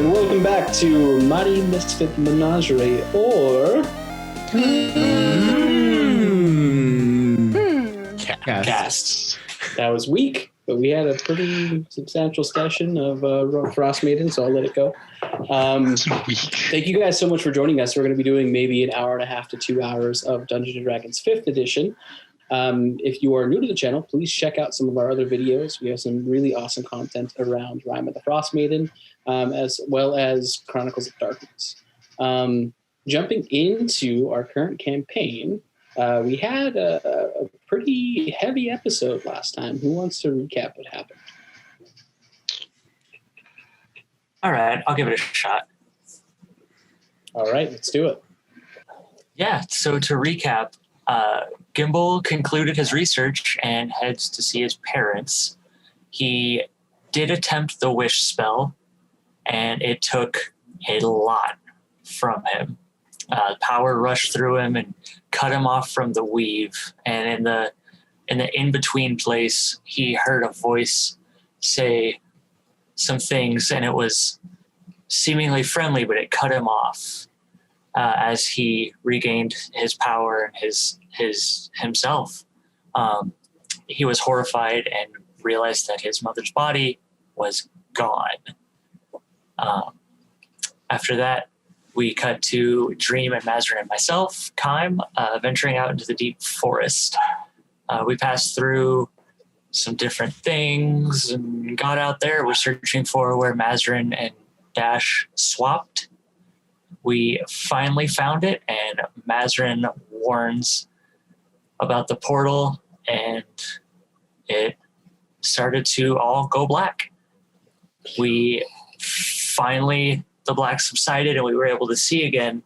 and welcome back to Mighty Misfit Menagerie, or... Casts. That was weak, but we had a pretty substantial session of Frost Maiden, so I'll let it go. Thank you guys so much for joining us. We're going to be doing maybe an hour and a half to 2 hours of Dungeons & Dragons 5th edition. If you are new to the channel, please check out some of our other videos. We have some really awesome content around Rime of the Frost Maiden, as well as Chronicles of Darkness. Jumping into our current campaign, we had a pretty heavy episode last time. Who wants to recap what happened? All right, I'll give it a shot. All right, let's do it. Yeah, so to recap, Gimbal concluded his research and heads to see his parents. He did attempt the wish spell, and it took a lot from him. Power rushed through him and cut him off from the weave. And in the in-between place, he heard a voice say some things, and it was seemingly friendly, but it cut him off as he regained his power and his himself. He was horrified and realized that his mother's body was gone. After that, we cut to Dream and Mazarin and myself, Kime, venturing out into the deep forest. We passed through some different things and got out there. We're searching for where Mazarin and Dash swapped. We finally found it, and Mazarin warns about the portal, and it started to all go black. We finally, the black subsided, and we were able to see again.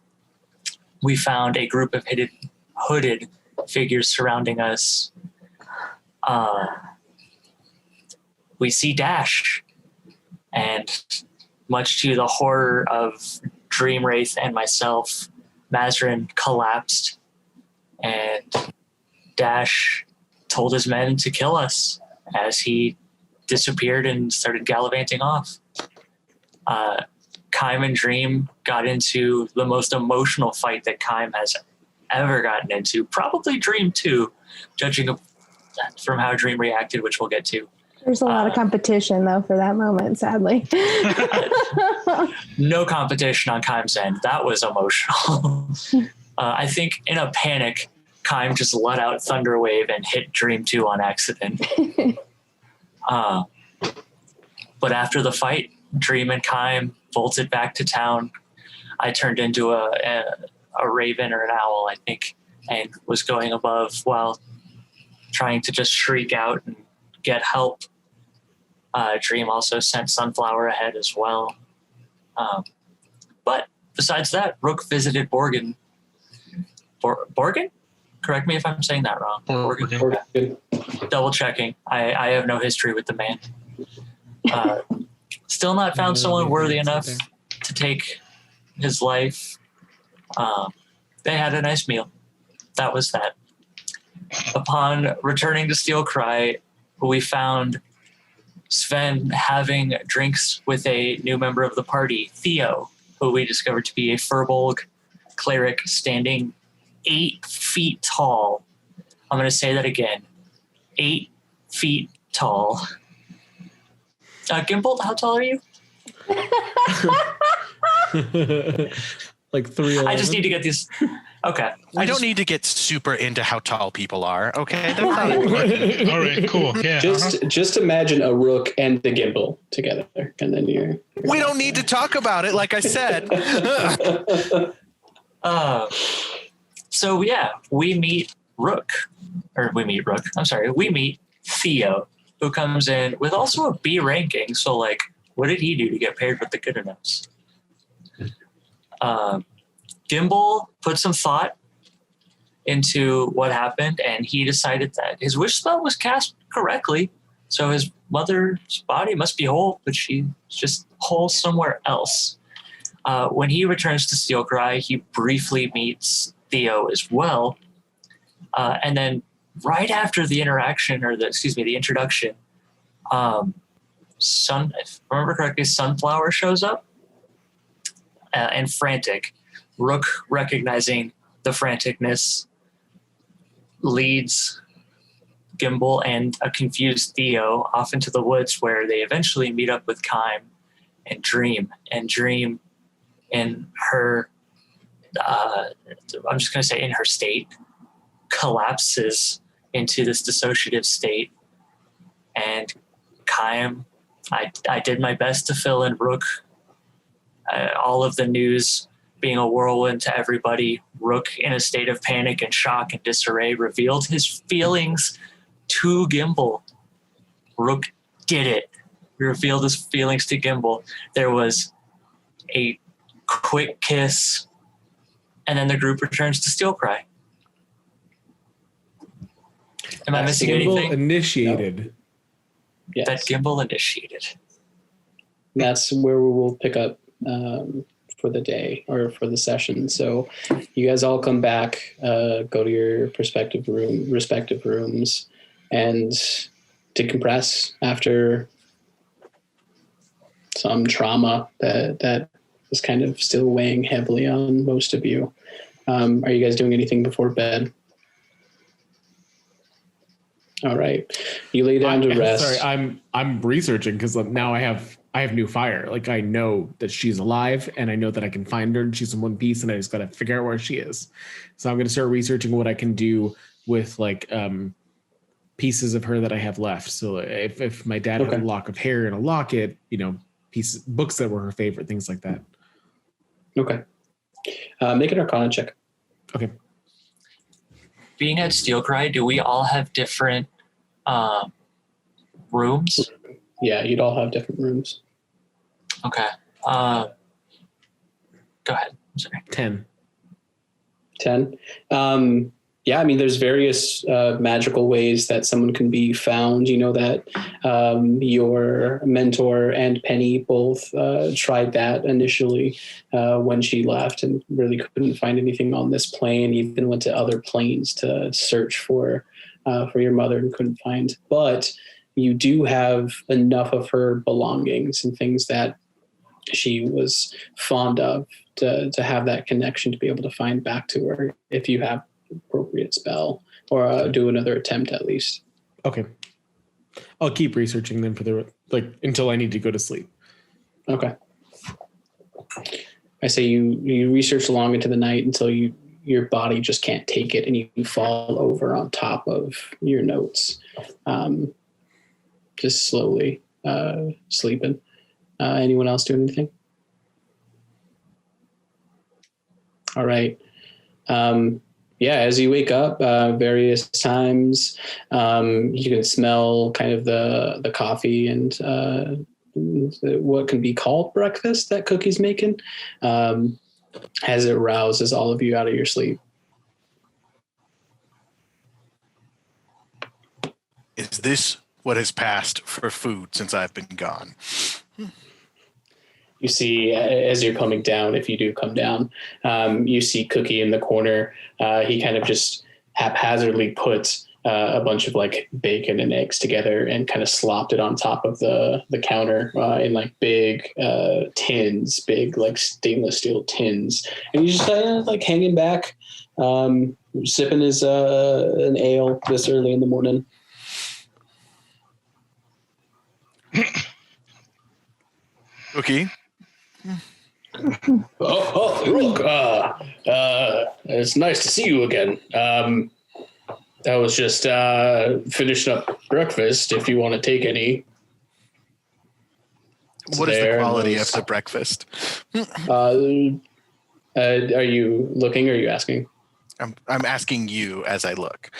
We found a group of hooded figures surrounding us. We see Dash, and much to the horror of Dream Wraith and myself, Mazarin collapsed, and Dash told his men to kill us as he disappeared and started gallivanting off. Kime and Dream got into the most emotional fight that Kime has ever gotten into. Probably Dream too, judging from how Dream reacted, which we'll get to. There's a lot of competition, though, for that moment, sadly. No competition on Kime's end. That was emotional. I think in a panic, Kime just let out Thunderwave and hit Dream 2 on accident. But after the fight, Dream and Kime bolted back to town. I turned into a raven or an owl, I think, and was going above while trying to just shriek out and get help. Dream also sent Sunflower ahead as well. But besides that, Rook visited Borgin. Borgin? Correct me if I'm saying that wrong. Borgin. Double checking. I have no history with the man. Still not found someone worthy enough to take his life. They had a nice meal. That was that. Upon returning to Steel Cry, we found Sven having drinks with a new member of the party, Theo, who we discovered to be a Furbolg cleric standing 8 feet tall. I'm going to say that again. 8 feet tall. Gimbal, how tall are you? Like 3'11". I just need to get these. Okay. I don't need to get super into how tall people are. Okay, that's not important. All right, cool. Yeah. Just imagine a Rook and a Gimbal together, and then you're We don't need to talk about it, like I said. So yeah, we meet Theo, who comes in with also a B ranking. So like, what did he do to get paired with the good enoughs? Gimbal put some thought into what happened, and he decided that his wish spell was cast correctly. So his mother's body must be whole, but she's just whole somewhere else. When he returns to Steel Cry, he briefly meets Theo as well. And then right after the interaction, or the introduction, if I remember correctly, Sunflower shows up and frantic. Rook, recognizing the franticness, leads Gimbal and a confused Theo off into the woods, where they eventually meet up with Kime and Dream. And Dream, in her, I'm just going to say in her state, collapses into this dissociative state. And Kime, I did my best to fill in Rook. All of the news being a whirlwind to everybody. Rook, in a state of panic and shock and disarray, revealed his feelings to Gimbal. Rook did it. He revealed his feelings to Gimbal. There was a quick kiss, and then the group returns to Steel Cry. Am I missing anything? Initiated. No. Yes. That Gimbal initiated. That's where we will pick up for the day or for the session. So you guys all come back, go to your respective rooms, and decompress after some trauma that is kind of still weighing heavily on most of you. Are you guys doing anything before bed? All right, you lay down to rest. Sorry, I'm researching because now I have new fire. Like, I know that she's alive, and I know that I can find her, and she's in one piece, and I just got to figure out where she is. So I'm going to start researching what I can do with like pieces of her that I have left. So if my dad had a lock of hair and a locket, pieces, books that were her favorite, things like that. Okay. Make an Arcana check. Okay. Being at Steel Cry, do we all have different rooms? Yeah, you'd all have different rooms. Okay. Go ahead. Sorry. 10. 10. Yeah, I mean, there's various magical ways that someone can be found. You know that your mentor and Penny both tried that initially when she left and really couldn't find anything on this plane, even went to other planes to search for your mother and couldn't find. But you do have enough of her belongings and things that she was fond of to have that connection to be able to find back to her if you have appropriate spell or do another attempt at least. Okay. I'll keep researching them for until I need to go to sleep. Okay. I say you research long into the night until your body just can't take it and you fall over on top of your notes. Just slowly sleeping. Anyone else do anything? All right. Yeah, as you wake up various times, you can smell kind of the coffee and what can be called breakfast that Cookie's making as it rouses all of you out of your sleep. Is this what has passed for food since I've been gone? You see, as you're coming down, if you do come down, you see Cookie in the corner. He kind of just haphazardly put a bunch of like bacon and eggs together and kind of slopped it on top of the counter in like big tins, big like stainless steel tins. And he's just like hanging back, sipping his an ale this early in the morning. Cookie? Rook, it's nice to see you again. I was just finishing up breakfast, if you want to take any. What is the quality of the breakfast? Are you looking or are you asking? I'm asking you as I look.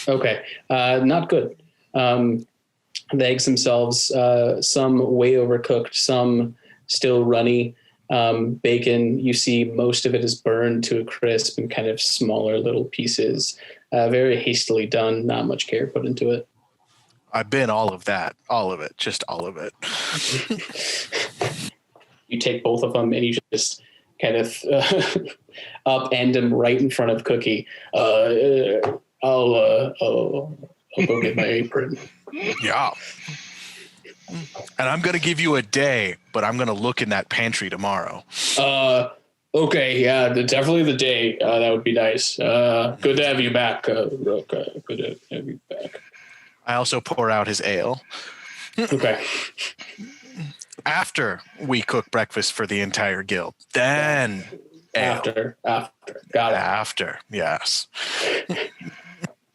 Okay, not good. The eggs themselves, some way overcooked, some still runny. Bacon, you see most of it is burned to a crisp and kind of smaller little pieces. Very hastily done, not much care put into it. I've been all of that, all of it, just all of it. You take both of them and you just kind of upend them right in front of Cookie. I'll go get my apron. Yeah. And I'm going to give you a day, but I'm going to look in that pantry tomorrow. Okay, yeah, definitely the day. That would be nice. Good to have you back, Rook. Good to have you back. I also pour out his ale. Okay. After we cook breakfast for the entire guild. Then ale. After. Got it. After, yes.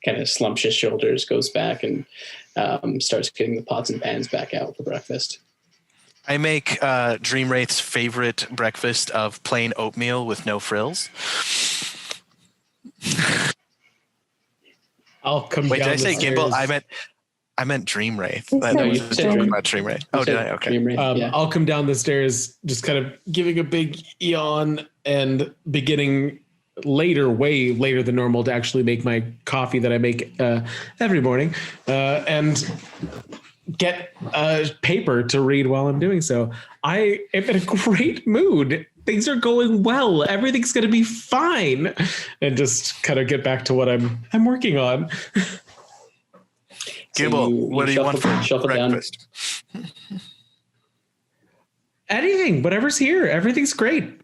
Kind of slumps his shoulders, goes back, and starts getting the pots and pans back out for breakfast. I make Dream Wraith's favorite breakfast of plain oatmeal with no frills. I'll come Wait, down did I say the Gimbal? stairs. I meant Dream Wraith. You That said was you the said joke Dream. about Dream Wraith. Oh, did I? Okay. Dream Wraith, yeah. I'll come down the stairs, just kind of giving a big yawn and beginning way later than normal to actually make my coffee that I make every morning, and get paper to read while I'm doing so. I am in a great mood. Things are going well. Everything's going to be fine. And just kind of get back to what I'm working on. Gimbal, what do you want for breakfast? Anything, whatever's here. Everything's great.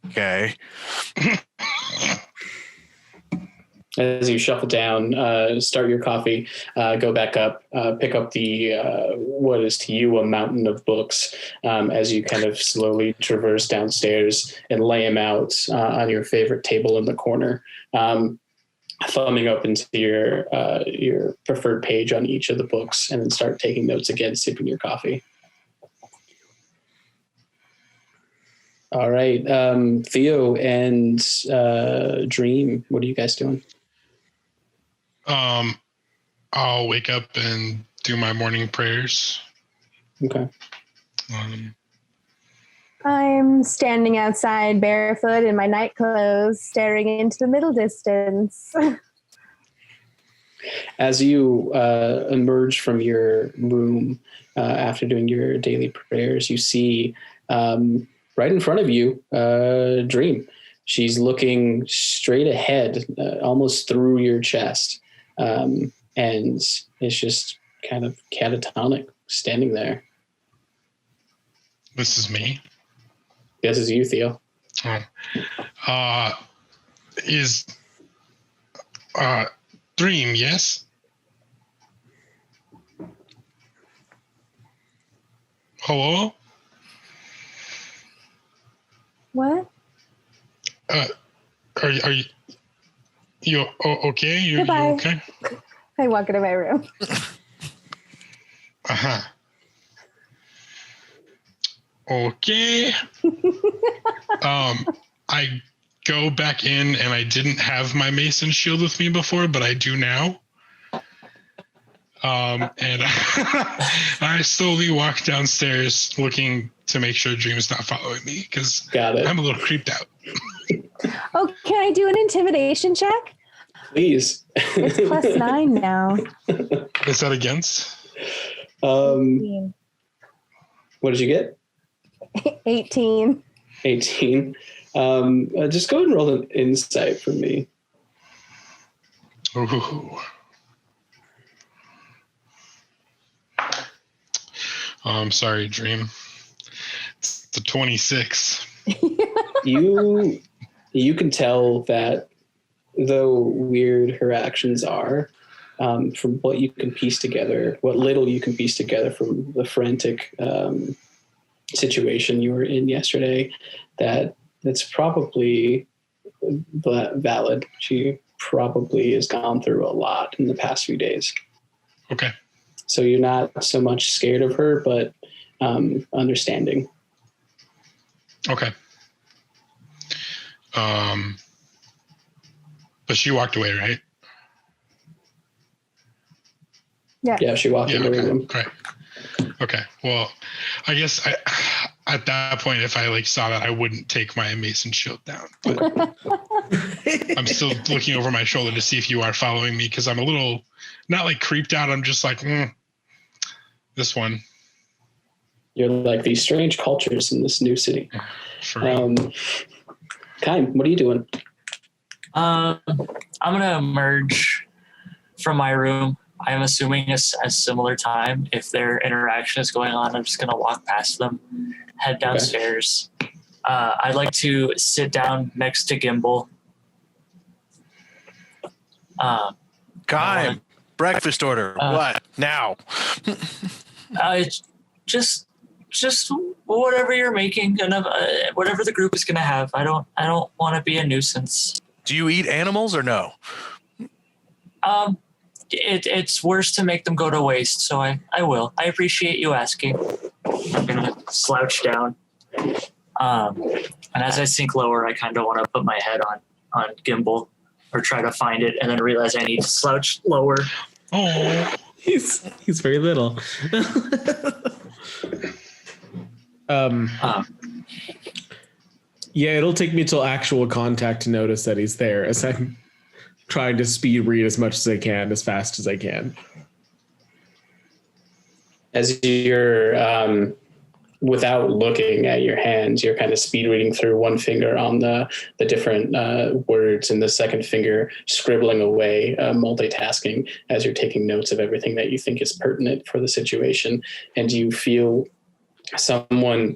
Okay. As you shuffle down, start your coffee, go back up, pick up the what is to you a mountain of books as you kind of slowly traverse downstairs and lay them out on your favorite table in the corner, thumbing up into your preferred page on each of the books, and then start taking notes again, sipping your coffee. All right, Theo and Dream, what are you guys doing? I'll wake up and do my morning prayers. Okay. I'm standing outside barefoot in my night clothes, staring into the middle distance. As you emerge from your room after doing your daily prayers, you see right in front of you Dream. She's looking straight ahead, almost through your chest, and it's just kind of catatonic, standing there. This is me. This is you, Theo. Is Dream, yes? Hello? What? Are you okay? You Goodbye. okay? I walk into my room. Uh-huh. Okay. I go back in and I didn't have my mason shield with me before, but I do now. And I slowly walk downstairs looking to make sure Dream is not following me because I'm a little creeped out. Oh, can I do an intimidation check? Please. It's +9 now. Is that against? What did you get? 18. 18. Just go ahead and roll an insight for me. Ooh. I'm sorry, Dream. It's the 26. You can tell that though weird her actions are, from what you can piece together, what little you can piece together from the frantic situation you were in yesterday, that it's probably valid. She probably has gone through a lot in the past few days. Okay. So you're not so much scared of her, but understanding. Okay. But she walked away, right? Yeah, she walked into her room. Right. Okay. Well, I guess at that point, if I saw that, I wouldn't take my mason shield down. But I'm still looking over my shoulder to see if you are following me because I'm a little not creeped out. I'm just this one. You're like these strange cultures in this new city. For real. Kaim, what are you doing? I'm gonna emerge from my room I'm assuming a similar time. If their interaction is going on, I'm just going to walk past them, head downstairs. Okay. I'd like to sit down next to Gimbal. Breakfast order. What now? Just whatever you're making, and whatever the group is going to have. I don't want to be a nuisance. Do you eat animals or no? It's worse to make them go to waste, so I will. I appreciate you asking. I'm gonna slouch down. And as I sink lower, I kind of want to put my head on Gimbal or try to find it, and then realize I need to slouch lower. Oh, he's very little. Yeah, it'll take me till actual contact to notice that he's there, as I'm trying to speed read as much as I can, as fast as I can. As you're, without looking at your hands, you're kind of speed reading through one finger on the different words, and the second finger scribbling away, multitasking as you're taking notes of everything that you think is pertinent for the situation. And you feel someone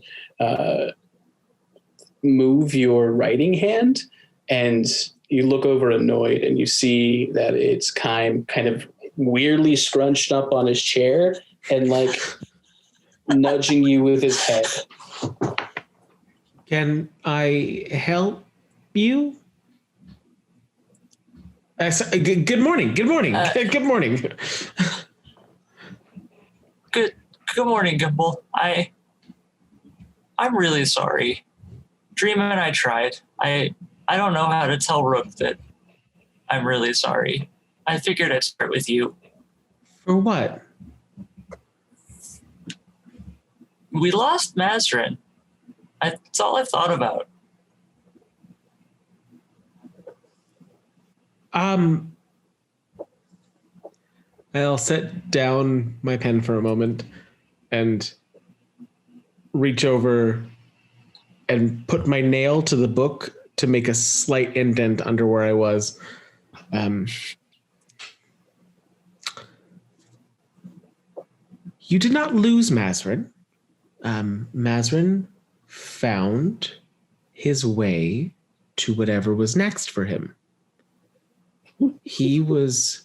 move your writing hand, and you look over annoyed, and you see that it's Kaim kind of weirdly scrunched up on his chair and like nudging you with his head. Can I help you? Good morning. Good morning. Good morning. Good morning, Gimbal. I'm really sorry. Dream and I tried. I don't know how to tell Rook that I'm really sorry. I figured I'd start with you. For what? We lost Mazrin. That's all I've thought about. I'll set down my pen for a moment and reach over and put my nail to the book to make a slight indent under where I was. You did not lose Mazrin. Mazrin found his way to whatever was next for him. He was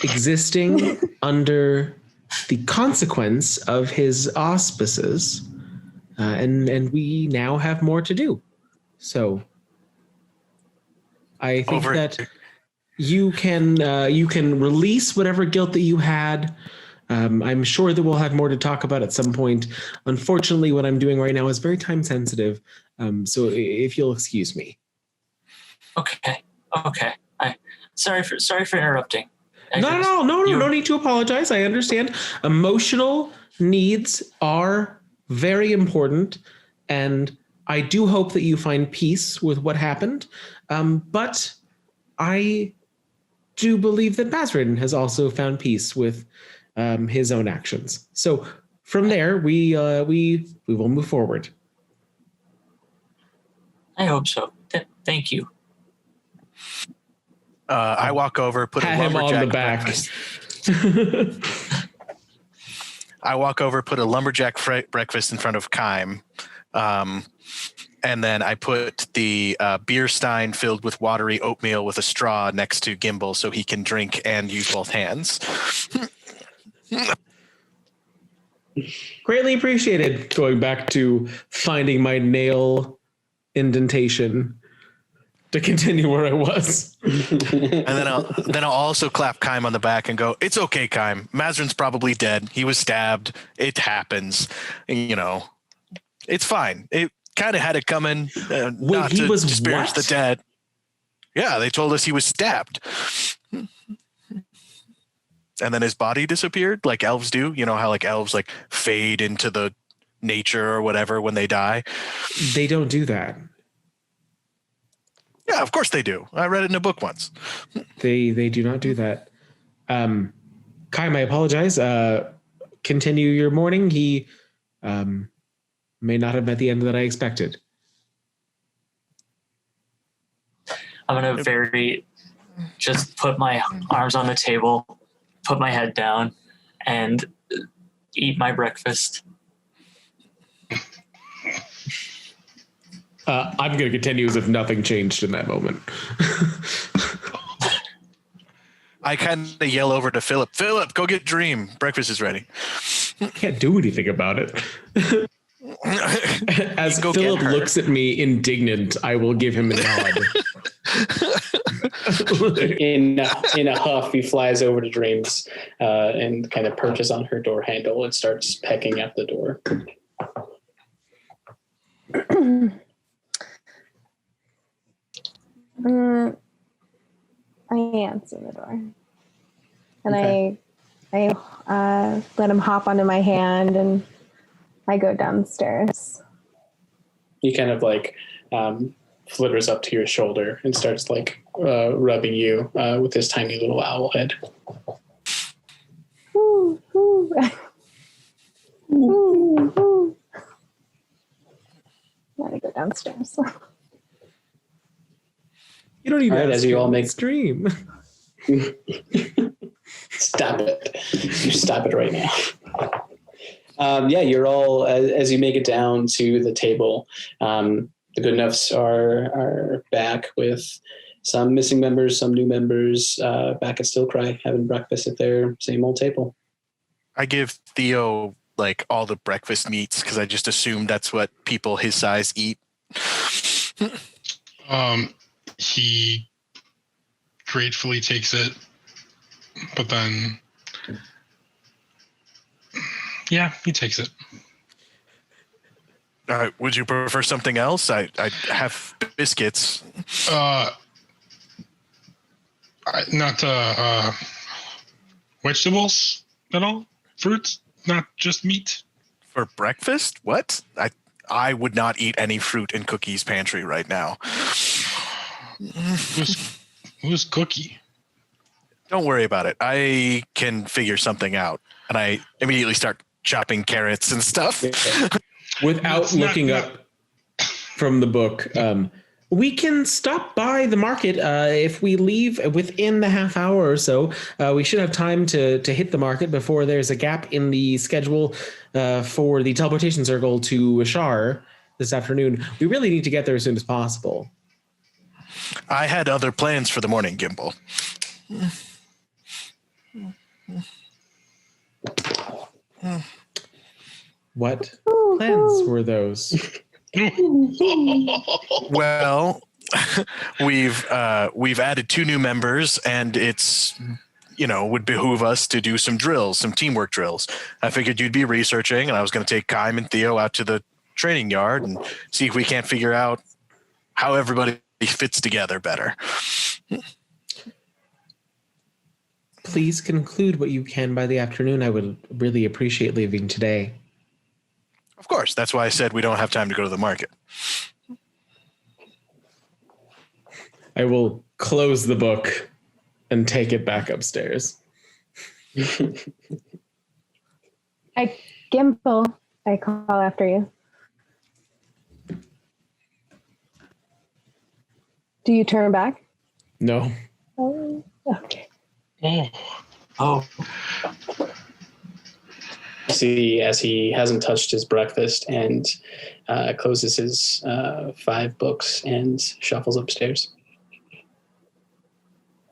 existing under the consequence of his auspices, and we now have more to do. So I think that you can release whatever guilt that you had. I'm sure that we'll have more to talk about at some point. Unfortunately, what I'm doing right now is very time sensitive. So if you'll excuse me. Okay. Sorry for interrupting. No need to apologize. I understand. Emotional needs are very important, and I do hope that you find peace with what happened. But I do believe that Mazrin has also found peace with his own actions. So from there, we will move forward. I hope so. Thank you. I walk over, put Pat a him on the lumberjack back. I walk over, put a lumberjack breakfast in front of Kaim, and then I put the beer stein filled with watery oatmeal with a straw next to Gimbal so he can drink and use both hands. Greatly appreciated. Going back to finding my nail indentation to continue where I was. And then I'll also clap Kaim on the back and go, "It's okay, Kaim. Mazrin's probably dead. He was stabbed. It happens. You know, it's fine. It kind of had it coming. Not he to was disparage what? the dead. Yeah, they told us he was stabbed. And then his body disappeared like elves do. You know how like elves like fade into the nature or whatever when they die? They don't do that. Yeah, of course they do. I read it in a book once. They do not do that. Kaim, I apologize. Continue your morning. He may not have met the end that I expected. I'm going to just put my arms on the table put my head down and eat my breakfast. I'm going to continue as if nothing changed in that moment. I kind of yell over to Philip. Philip, go get Dream. Breakfast is ready. Can't do anything about it. As Go Philip get her. looks at me indignant, I will give him a nod. In a huff, he flies over to Dreams and kind of perches on her door handle and starts pecking at the door. I answer the door, and Okay. I let him hop onto my hand, and I go downstairs. He kind of like flitters up to your shoulder and starts like rubbing you with his tiny little owl head. Ooh, ooh. Ooh, ooh. Gotta go downstairs. You don't need All right, to as you all make- stream. Stop it. You stop it right now. You're all, as you make it down to the table, the Goodnuffs are back with some missing members, some new members, back at Still Cry, having breakfast at their same old table. I give Theo like all the breakfast meats because I just assumed that's what people his size eat. He gratefully takes it, but then, yeah, he takes it. Would you prefer something else? I have biscuits. Not vegetables at all? Fruits? Not just meat? For breakfast? What? I would not eat any fruit in Cookie's pantry right now. Who's Cookie? Don't worry about it. I can figure something out. And I immediately start chopping carrots and stuff. Without It's not- looking up from the book, we can stop by the market if we leave within the half hour or so. We should have time to hit the market before there's a gap in the schedule for the teleportation circle to Ashar this afternoon. We really need to get there as soon as possible. I had other plans for the morning, Gimbal. What plans were those? Well, we've added 2 new members, and it's would behoove us to do some drills, some teamwork drills. I figured you'd be researching, and I was going to take Kaim and Theo out to the training yard and see if we can't figure out how everybody fits together better. Please conclude what you can by the afternoon. I would really appreciate leaving today. Of course, that's why I said we don't have time to go to the market. I will close the book and take it back upstairs. Gimple, I call after you. Do you turn back? No. Oh, okay. Oh, See, as he hasn't touched his breakfast and closes his 5 books and shuffles upstairs.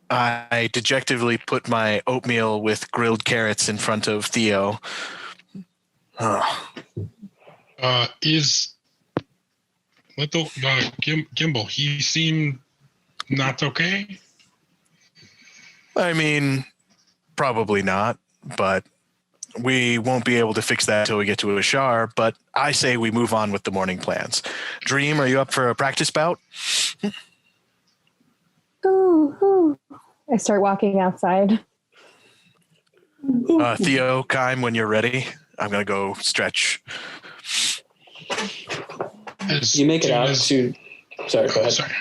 I dejectedly put my oatmeal with grilled carrots in front of Theo. Is little Gimbal? He seemed not okay. I mean, probably not, but we won't be able to fix that until we get to Ashar. But I say we move on with the morning plans. Dream, are you up for a practice bout? Ooh, ooh. I start walking outside. Theo, Kaim, when you're ready, I'm going to go stretch. You make it out to... Sorry, go ahead. Sorry.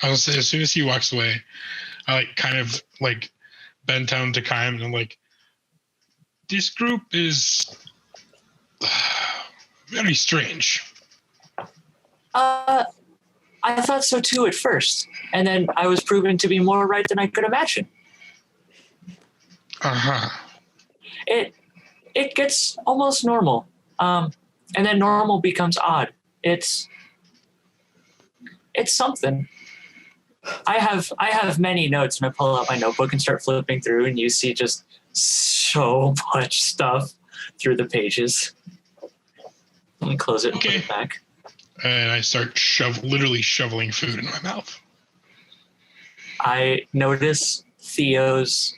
I was as soon as he walks away, I kind of bend down to Kaim and I'm like, this group is very strange. I thought so too at first, and then I was proven to be more right than I could imagine. It gets almost normal, and then normal becomes odd. It's something. I have many notes, and I pull out my notebook and start flipping through, and you see just so much stuff through the pages. Let me close it and put it back. And I start literally shoveling food in my mouth. I notice Theo's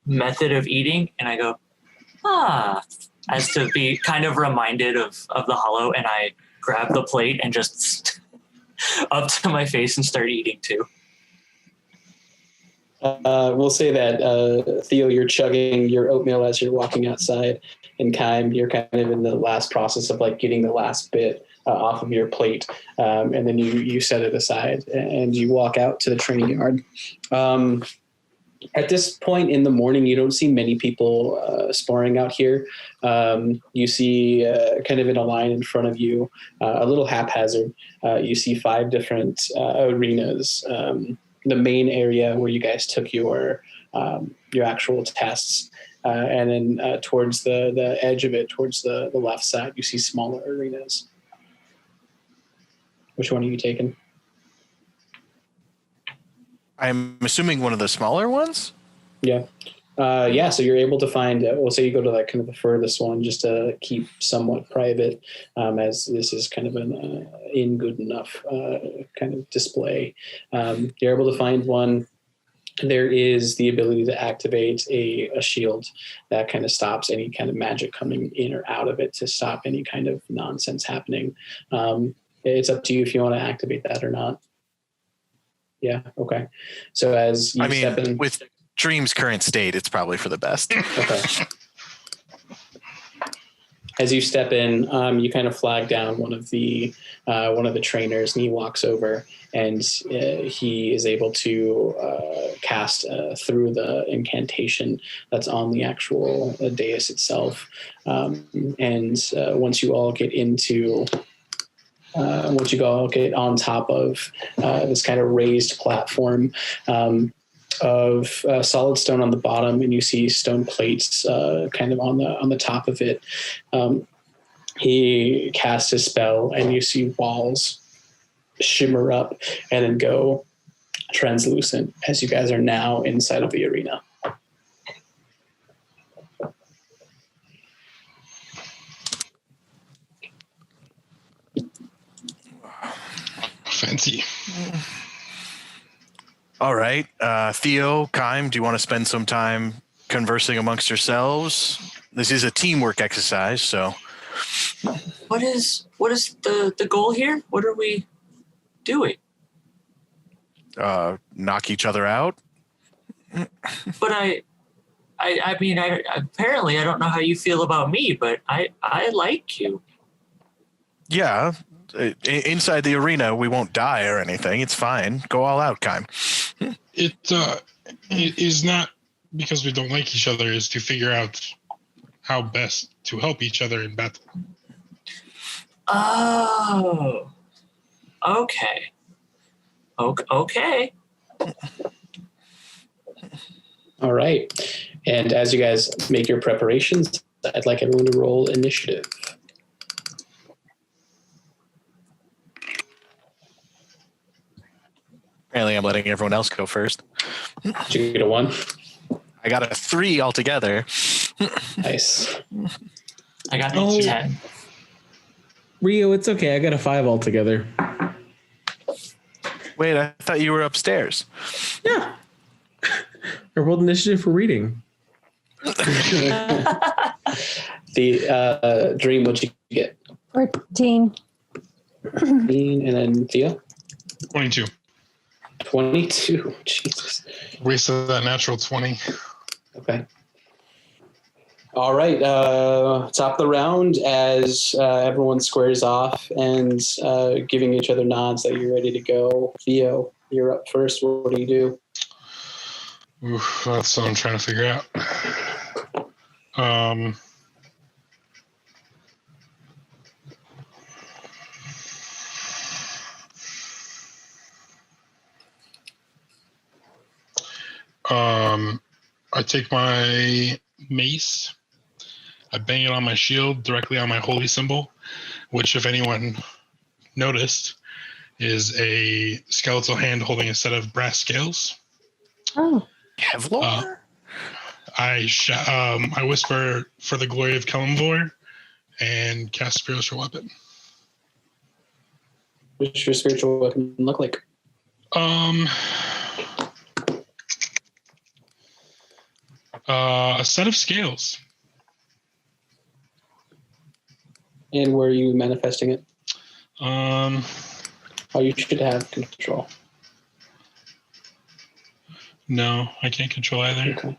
method of eating, and I go, as to be kind of reminded of the hollow, and I grab the plate and just up to my face and start eating too. We'll say that, Theo, you're chugging your oatmeal as you're walking outside, and Kaim, you're kind of in the last process of like getting the last bit off of your plate, and then you set it aside and you walk out to the training yard. At this point in the morning, you don't see many people sparring out here. You see kind of in a line in front of you, a little haphazard, you see 5 different arenas. The main area where you guys took your actual tests, and then towards the edge of it, towards the left side, you see smaller arenas. Which one are you taking? I'm assuming one of the smaller ones? Yeah. So you're able to find, we'll say you go to like kind of the furthest one just to keep somewhat private, as this is kind of an in good enough kind of display. You're able to find one. There is the ability to activate a shield that kind of stops any kind of magic coming in or out of it, to stop any kind of nonsense happening. It's up to you if you want to activate that or not. Yeah. Okay. So as you step in, with Dream's current state, it's probably for the best. Okay. As you step in, you kind of flag down one of the trainers, and he walks over, and he is able to cast through the incantation that's on the actual dais itself. And once you all get on top of this kind of raised platform of solid stone on the bottom, and you see stone plates kind of on the top of it, he casts his spell, and you see walls shimmer up and then go translucent as you guys are now inside of the arena. Fancy. All right. Theo, Kaim, do you want to spend some time conversing amongst yourselves? This is a teamwork exercise, so. What is the goal here? What are we doing? Knock each other out? But I mean, apparently I don't know how you feel about me, but I like you. Yeah. Inside the arena, we won't die or anything. It's fine. Go all out, Kaim. It is not because we don't like each other, is to figure out how best to help each other in battle. Oh. Okay. Okay. All right. And as you guys make your preparations, I'd like everyone to roll initiative. Apparently, I'm letting everyone else go first. Did you get a 1? I got a 3 altogether. Nice. I got a 10. Rio, it's okay. I got a 5 altogether. Wait, I thought you were upstairs. Yeah. I rolled initiative for reading. The Dream, what'd you get? 14. 14, and then Theo? 22. 22. Jesus. Wasted that natural 20. Okay. All right. Top of the round as everyone squares off and giving each other nods that you're ready to go. Theo, you're up first. What do you do? Oof, that's what I'm trying to figure out. I take my mace, I bang it on my shield directly on my holy symbol, which, if anyone noticed, is a skeletal hand holding a set of brass scales. Oh. Kevlar? I whisper for the glory of Kelimvor and cast spiritual weapon. What's your spiritual weapon look like? A set of scales. And where are you manifesting it? Um, Oh, you should have control. no, I can't control either. Okay.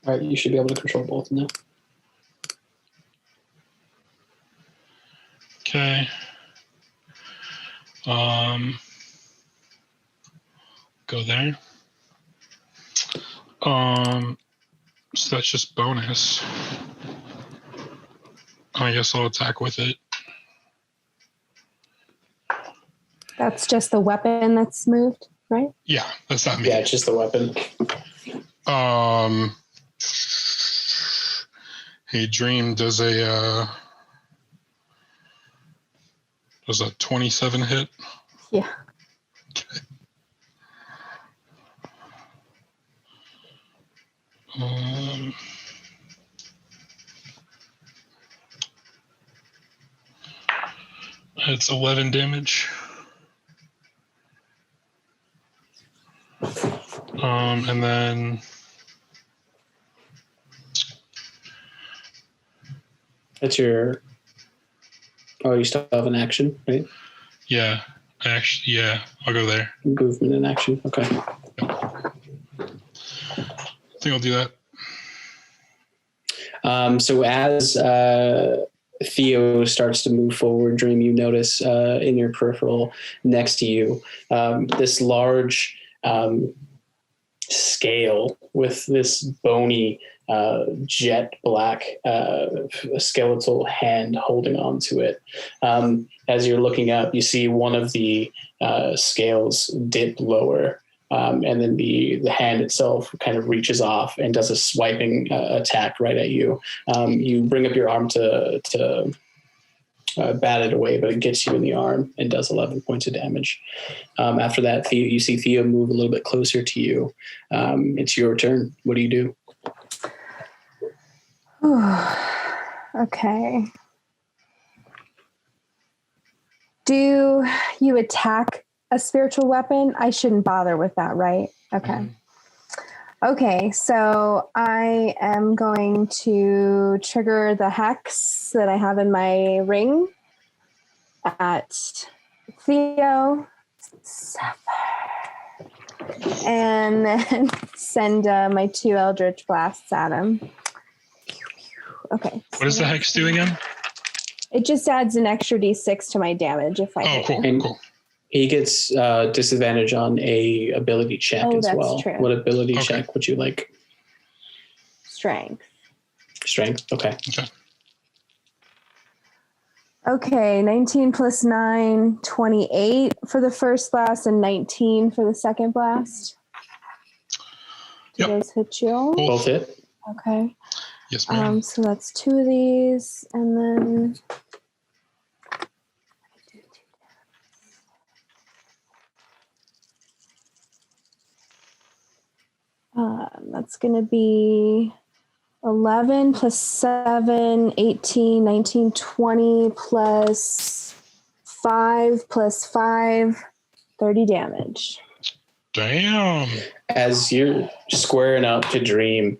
All right, you should be able to control both now. Okay. Go there. So that's just bonus. I guess I'll attack with it. Oh, that's just the weapon that's moved, right? Yeah, that's not me. Yeah, it's just the weapon. Hey, Dream, does a 27 hit? Yeah. Okay. It's 11 damage. And then That's your. Oh, you still have an action, right? yeah, I'll go there. Movement and action. Okay. I think I'll do that. So as Theo starts to move forward, Dream, you notice in your peripheral next to you this large scale with this bony jet black skeletal hand holding on to it. As you're looking up, you see one of the scales dip lower. And then the hand itself kind of reaches off and does a swiping attack right at you. You bring up your arm to bat it away, but it gets you in the arm and does 11 points of damage. After that, you see Theo move a little bit closer to you. It's your turn. What do you do? Okay. Do you attack a spiritual weapon? I shouldn't bother with that, right? Okay. Mm-hmm. Okay, so I am going to trigger the hex that I have in my ring at Theo. And then send my 2 Eldritch Blasts at him. Okay. What does the hex do again? It just adds an extra d6 to my damage if I hit cool, him. cool. He gets disadvantage on a ability check as that's well. true. What ability check would you like? Strength. Strength? Okay. Okay, 19 plus 9, 28 for the first blast and 19 for the second blast. Do those hit you? Both hit. Okay. Yes, ma'am. So that's 2 of these, and then that's going to be 11 plus 7, 18, 19, 20 plus 5 plus 5, 30 damage. Damn. As you're squaring up to Dream,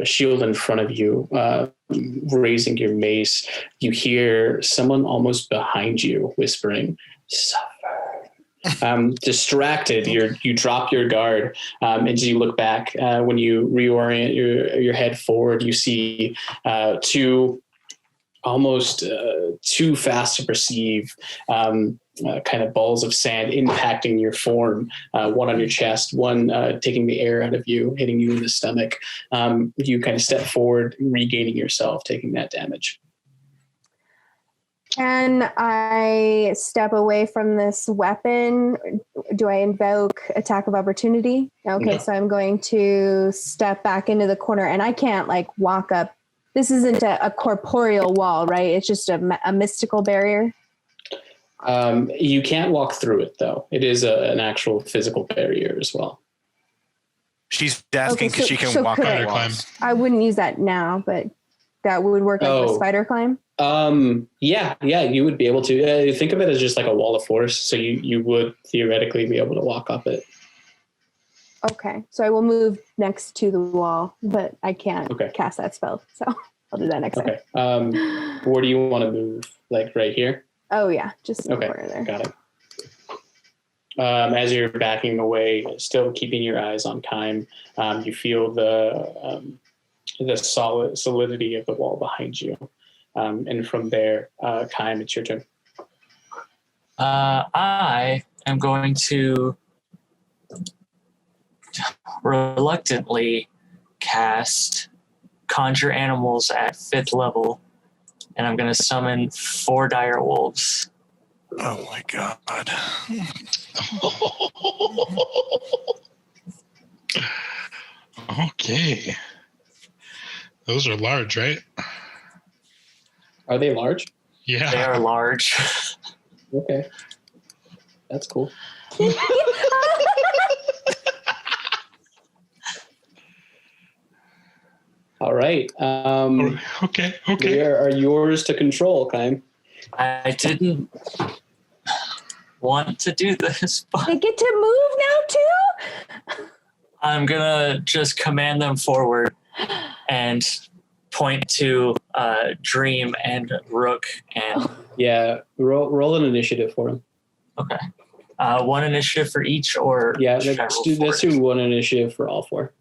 shield in front of you, raising your mace, you hear someone almost behind you whispering, "Suffer." Distracted, you drop your guard, and as you look back, when you reorient your head forward, you see two almost too fast to perceive kind of balls of sand impacting your form, one on your chest, one taking the air out of you, hitting you in the stomach. You kind of step forward, regaining yourself, taking that damage. Can I step away from this weapon? Do I invoke attack of opportunity? Okay, No. so I'm going to step back into the corner, and I can't like walk up. This isn't a corporeal wall, right? It's just a mystical barrier. You can't walk through it, though. It is an actual physical barrier as well. She's asking because Okay, she can so walk could on I- walls. I wouldn't use that now, but that would work like a spider climb. Yeah, you would be able to. Think of it as just like a wall of force, so you would theoretically be able to walk up it. Okay, so I will move next to the wall, but I can't Okay. cast that spell, so I'll do that next Okay. time. Where do you want to move? Like right here? Oh yeah, just in the Okay, corner there. got it. As you're backing away, still keeping your eyes on Kime, you feel the solidity of the wall behind you. And from there, Kime, it's your turn. I am going to reluctantly cast Conjure Animals at 5th level, and I'm going to summon 4 dire wolves. Oh my god. Okay. Those are large, right? Are they large? Yeah. They are large. Okay. That's cool. All right. Okay. They are yours to control, Kime. I didn't want to do this, but They get to move now too? I'm going to just command them forward and point to Dream and Rook. And Yeah, roll an initiative for him. okay. 1 initiative for each, or Yeah, should I let's roll do 4? one initiative for all 4.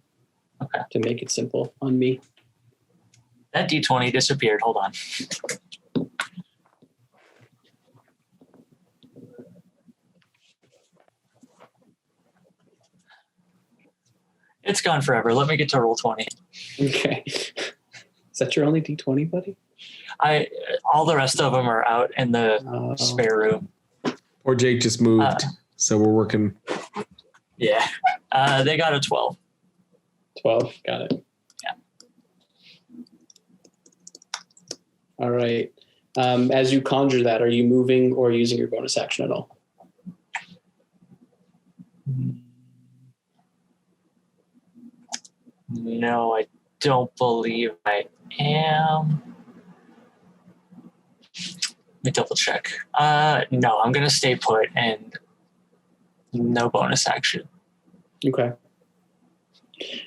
Okay. To make it simple on me. That D20 disappeared. Hold on. It's gone forever. Let me get to roll 20. Okay. Is that your only D20, buddy? All the rest of them are out in the spare room. Poor Jake just moved, so we're working. Yeah. They got a 12. 12. Got it. Yeah. All right. As you conjure that, are you moving or using your bonus action at all? No, I don't believe I am. Let me double check. No, I'm going to stay put and no bonus action. Okay.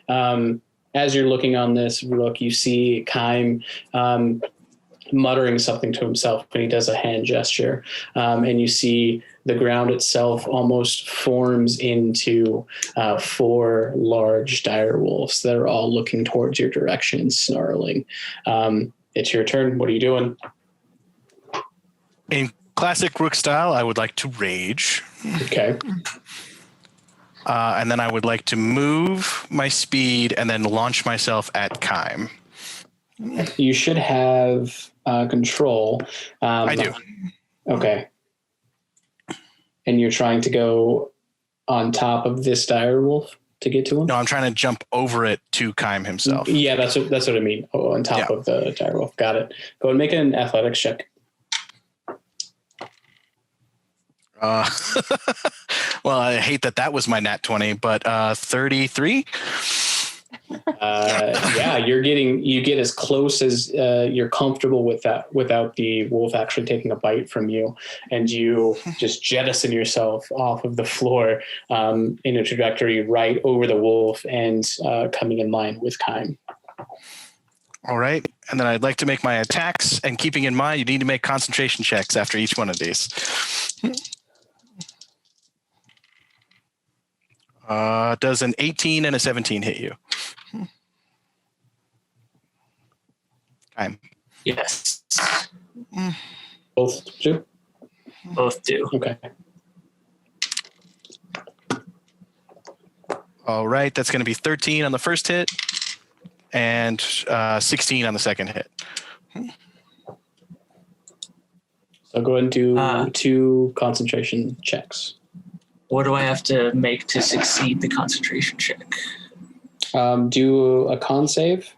As you're looking on this, Rook, you see Kime muttering something to himself when he does a hand gesture. And you see the ground itself almost forms into 4 large dire wolves that are all looking towards your direction, snarling. It's your turn. What are you doing? In classic Rook style, I would like to rage. Okay. And then I would like to move my speed and then launch myself at Kime. You should have control. I do. Okay. And you're trying to go on top of this dire wolf to get to him? No, I'm trying to jump over it to Kime himself. Yeah, that's what I mean. Oh, on top of the dire wolf. Got it. Go and make an athletics check. Well, I hate that was my nat 20, but 33. Yeah, you get as close as you're comfortable with that without the wolf actually taking a bite from you, and you just jettison yourself off of the floor in a trajectory right over the wolf and coming in line with Kime. All right. And then I'd like to make my attacks, and keeping in mind, you need to make concentration checks after each one of these. Does an 18 and a 17 hit you? Kime. Yes. Both do? Both do. Okay. All right. That's going to be 13 on the first hit and 16 on the second hit. So go ahead and do 2 concentration checks. What do I have to make to succeed the concentration check? Do a con save,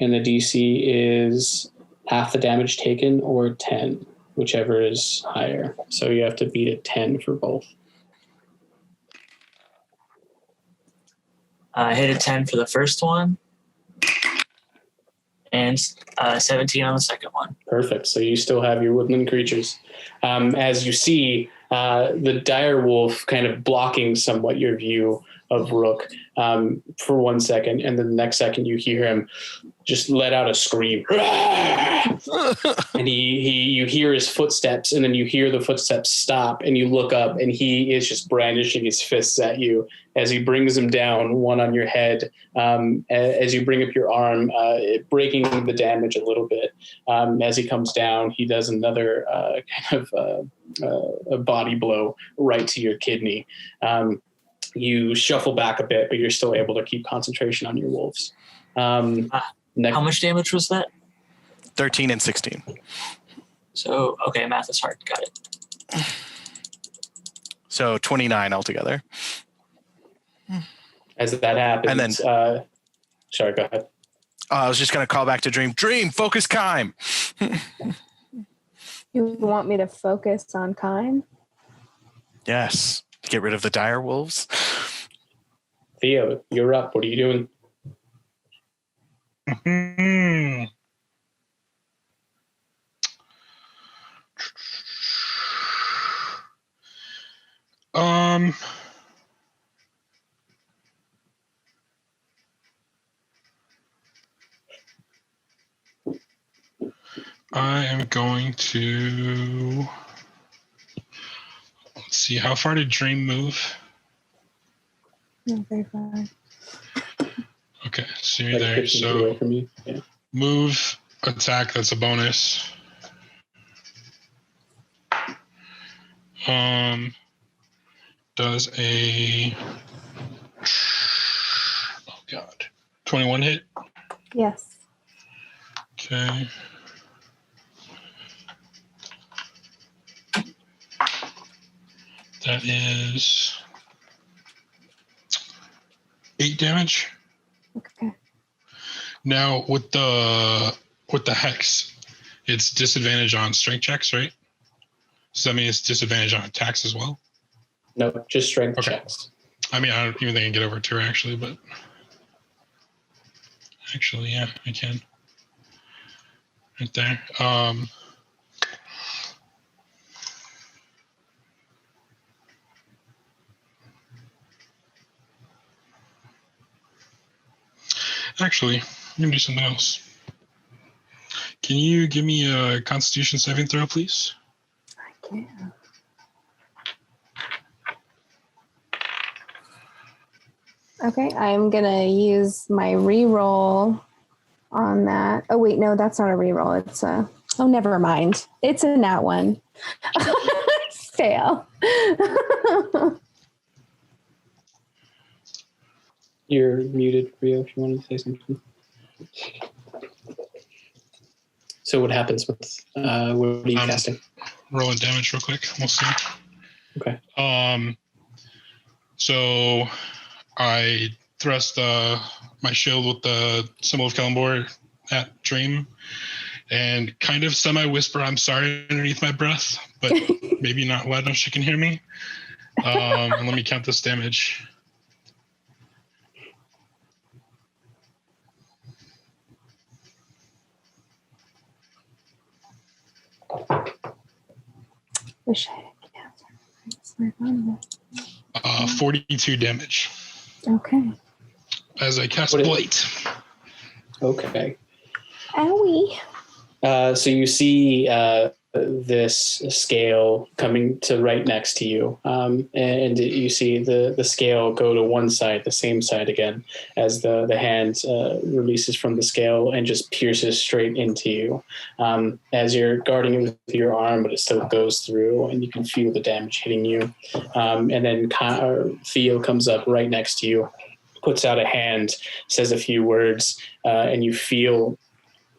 and the DC is half the damage taken or 10, whichever is higher. So you have to beat a 10 for both. I hit a 10 for the first one, and 17 on the second one. Perfect. So you still have your woodland creatures. As you see, the dire wolf kind of blocking somewhat your view of Rook for 1 second, and then the next second you hear him just let out a scream. And you hear his footsteps, and then you hear the footsteps stop, and you look up, and he is just brandishing his fists at you as he brings them down, one on your head, as you bring up your arm, breaking the damage a little bit. As he comes down, he does another kind of a body blow right to your kidney. You shuffle back a bit, but you're still able to keep concentration on your wolves. How much damage was that? 13 and 16. So, okay, math is hard. Got it. So 29 altogether. As that happens, and then, sorry, go ahead. I was just going to call back to Dream. Dream, focus Kime. You want me to focus on Kime? Yes. Get rid of the dire wolves. Theo, you're up. What are you doing? Mm-hmm. I am going to, let's see, how far did Dream move? Not very far. Okay, so you're Like there. 15 feet away So from you. Yeah. move, attack, that's a bonus. Does a, oh God, 21 hit? Yes. Okay. That is 8 damage. Okay. Now with the hex, it's disadvantage on strength checks, right? So that means it's disadvantage on attacks as well. No, just strength Okay. checks. I mean, I don't even think I can get over 2 actually, but actually, yeah, I can. Right there. Actually, I'm gonna do something else. Can you give me a Constitution saving throw, please? I can. Okay, I'm gonna use my reroll on that. Oh wait, no, that's not a reroll. It's a. Oh, never mind. It's a nat one. Fail. You're muted, Rio, if you wanted to say something. So what happens with what are you casting? Rolling damage real quick. We'll see. Okay. So I thrust my shield with the symbol of Kellenbor at Dream and kind of semi-whisper, I'm sorry, underneath my breath, but maybe not loud enough she can hear me. And let me count this damage. Wish I had cancer. 42 damage Okay. as I cast What Blight. Okay. Owie. So you see this scale coming to right next to you, and you see the scale go to one side, the same side again, as the hand releases from the scale and just pierces straight into you. As you're guarding it with your arm, but it still goes through, and you can feel the damage hitting you. And then Theo comes up right next to you, puts out a hand, says a few words, and you feel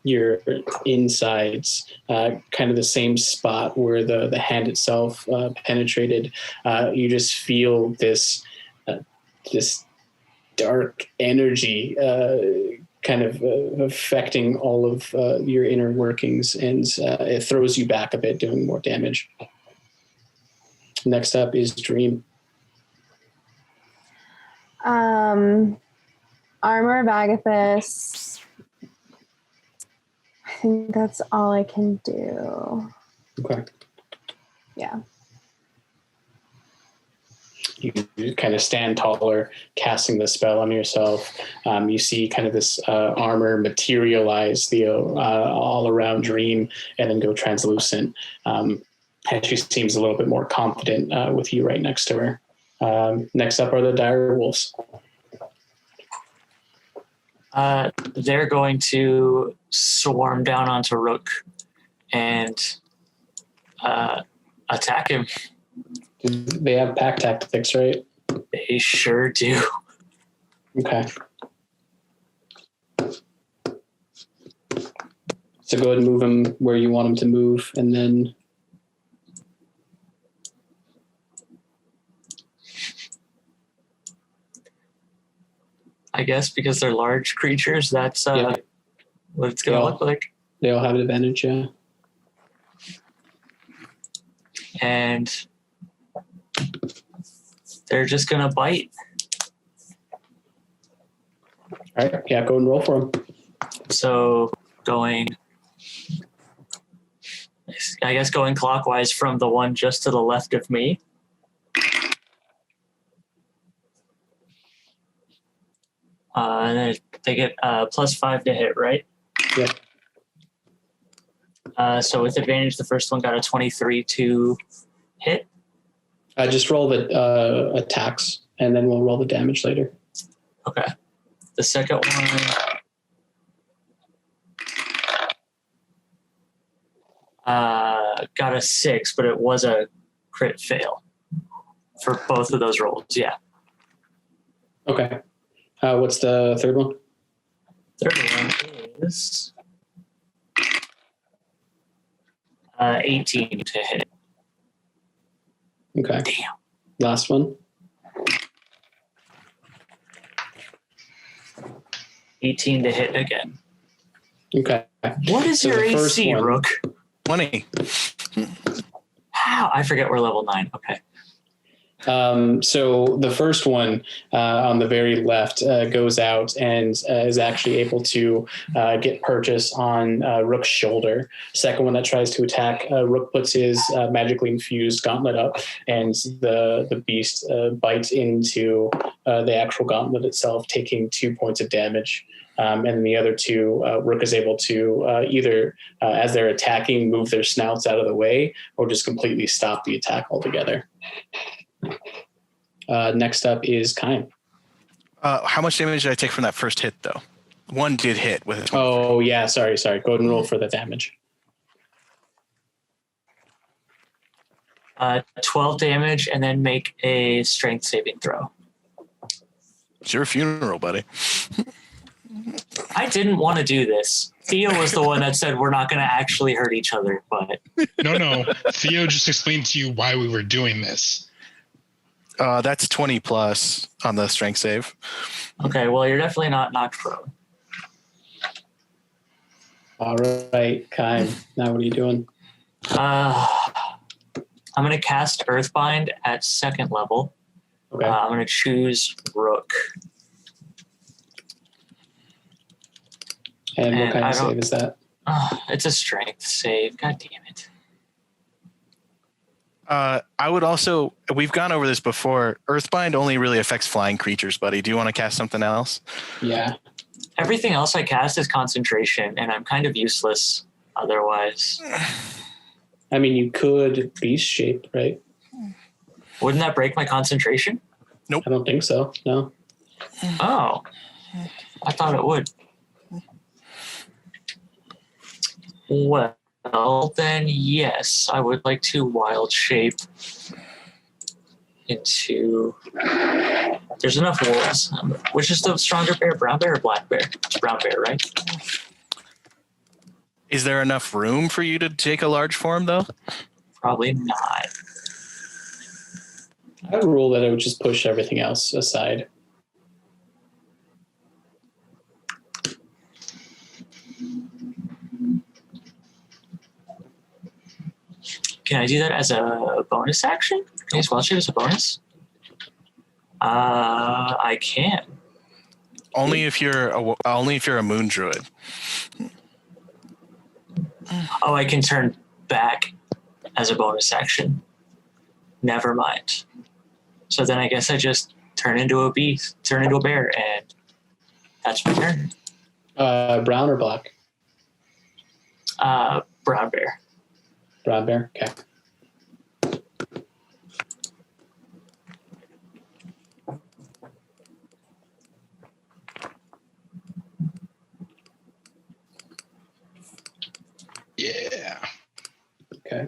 your insides, kind of the same spot where the hand itself penetrated. You just feel this dark energy kind of affecting all of your inner workings, and it throws you back a bit, doing more damage. Next up is Dream. Armor of Agathis. I think that's all I can do. Okay. Yeah. You kind of stand taller, casting the spell on yourself. You see kind of this armor materialize, Theo, all around Dream, and then go translucent. And she seems a little bit more confident with you right next to her. Next up are the dire wolves. They're going to swarm down onto Rook and attack him. They have pack tactics, right? They sure do. Okay. So go ahead and move them where you want them to move, and then I guess because they're large creatures, that's what it's going to look like. They all have an advantage, yeah. And they're just going to bite. All right, yeah, go and roll for them. So going clockwise from the one just to the left of me. And then they get +5 to hit, right? Yeah. So with advantage, the first one got a 23 to hit. Just roll the attacks, and then we'll roll the damage later. Okay. The second one got a 6, but it was a crit fail for both of those rolls. Yeah. Okay. What's the third one? Third one is 18 to hit. Okay. Damn. Last one. 18 to hit again. Okay. What is So your the first AC, one- Rook? 20. How? I forget we're level 9. Okay. So the first one on the very left goes out and is actually able to get purchase on Rook's shoulder. Second one that tries to attack, Rook puts his magically infused gauntlet up, and the beast bites into the actual gauntlet itself, taking 2 points of damage. And the other two, Rook is able to either, as they're attacking, move their snouts out of the way, or just completely stop the attack altogether. Next up is Kaim. How much damage did I take from that first hit, though? One did hit with a 23. Oh, yeah, sorry. Go ahead and roll for the damage. 12 damage, and then make a strength saving throw. It's your funeral, buddy. I didn't want to do this. Theo was the one that said we're not going to actually hurt each other, but No. Theo just explained to you why we were doing this. That's 20 plus on the strength save. okay, well, you're definitely not knocked prone. All right, Kaim. Now what are you doing? I'm going to cast Earthbind at 2nd level. Okay. I'm going to choose Rook. And what and kind I of don't- save is that? It's a strength save. God damn it. I would also, we've gone over this before. Earthbind only really affects flying creatures, buddy. Do you want to cast something else? Yeah. Everything else I cast is concentration, and I'm kind of useless otherwise. I mean, you could beast shape, right? Wouldn't that break my concentration? I don't think so. No. Oh, I thought it would. Well, then yes, I would like to wild shape into. There's enough wolves. Which is the stronger bear, brown bear or black bear? It's brown bear, right? Is there enough room for you to take a large form, though? Probably not. I would rule that I would just push everything else aside. Can I do that as a bonus action? Can I use wild shape as a bonus? I can. Only if you're a moon druid. Oh, I can turn back as a bonus action. Never mind. So then I guess I just turn into a beast, turn into a bear, and that's my turn. Brown or black? Brown bear. Brown bear. Okay. Yeah. Okay.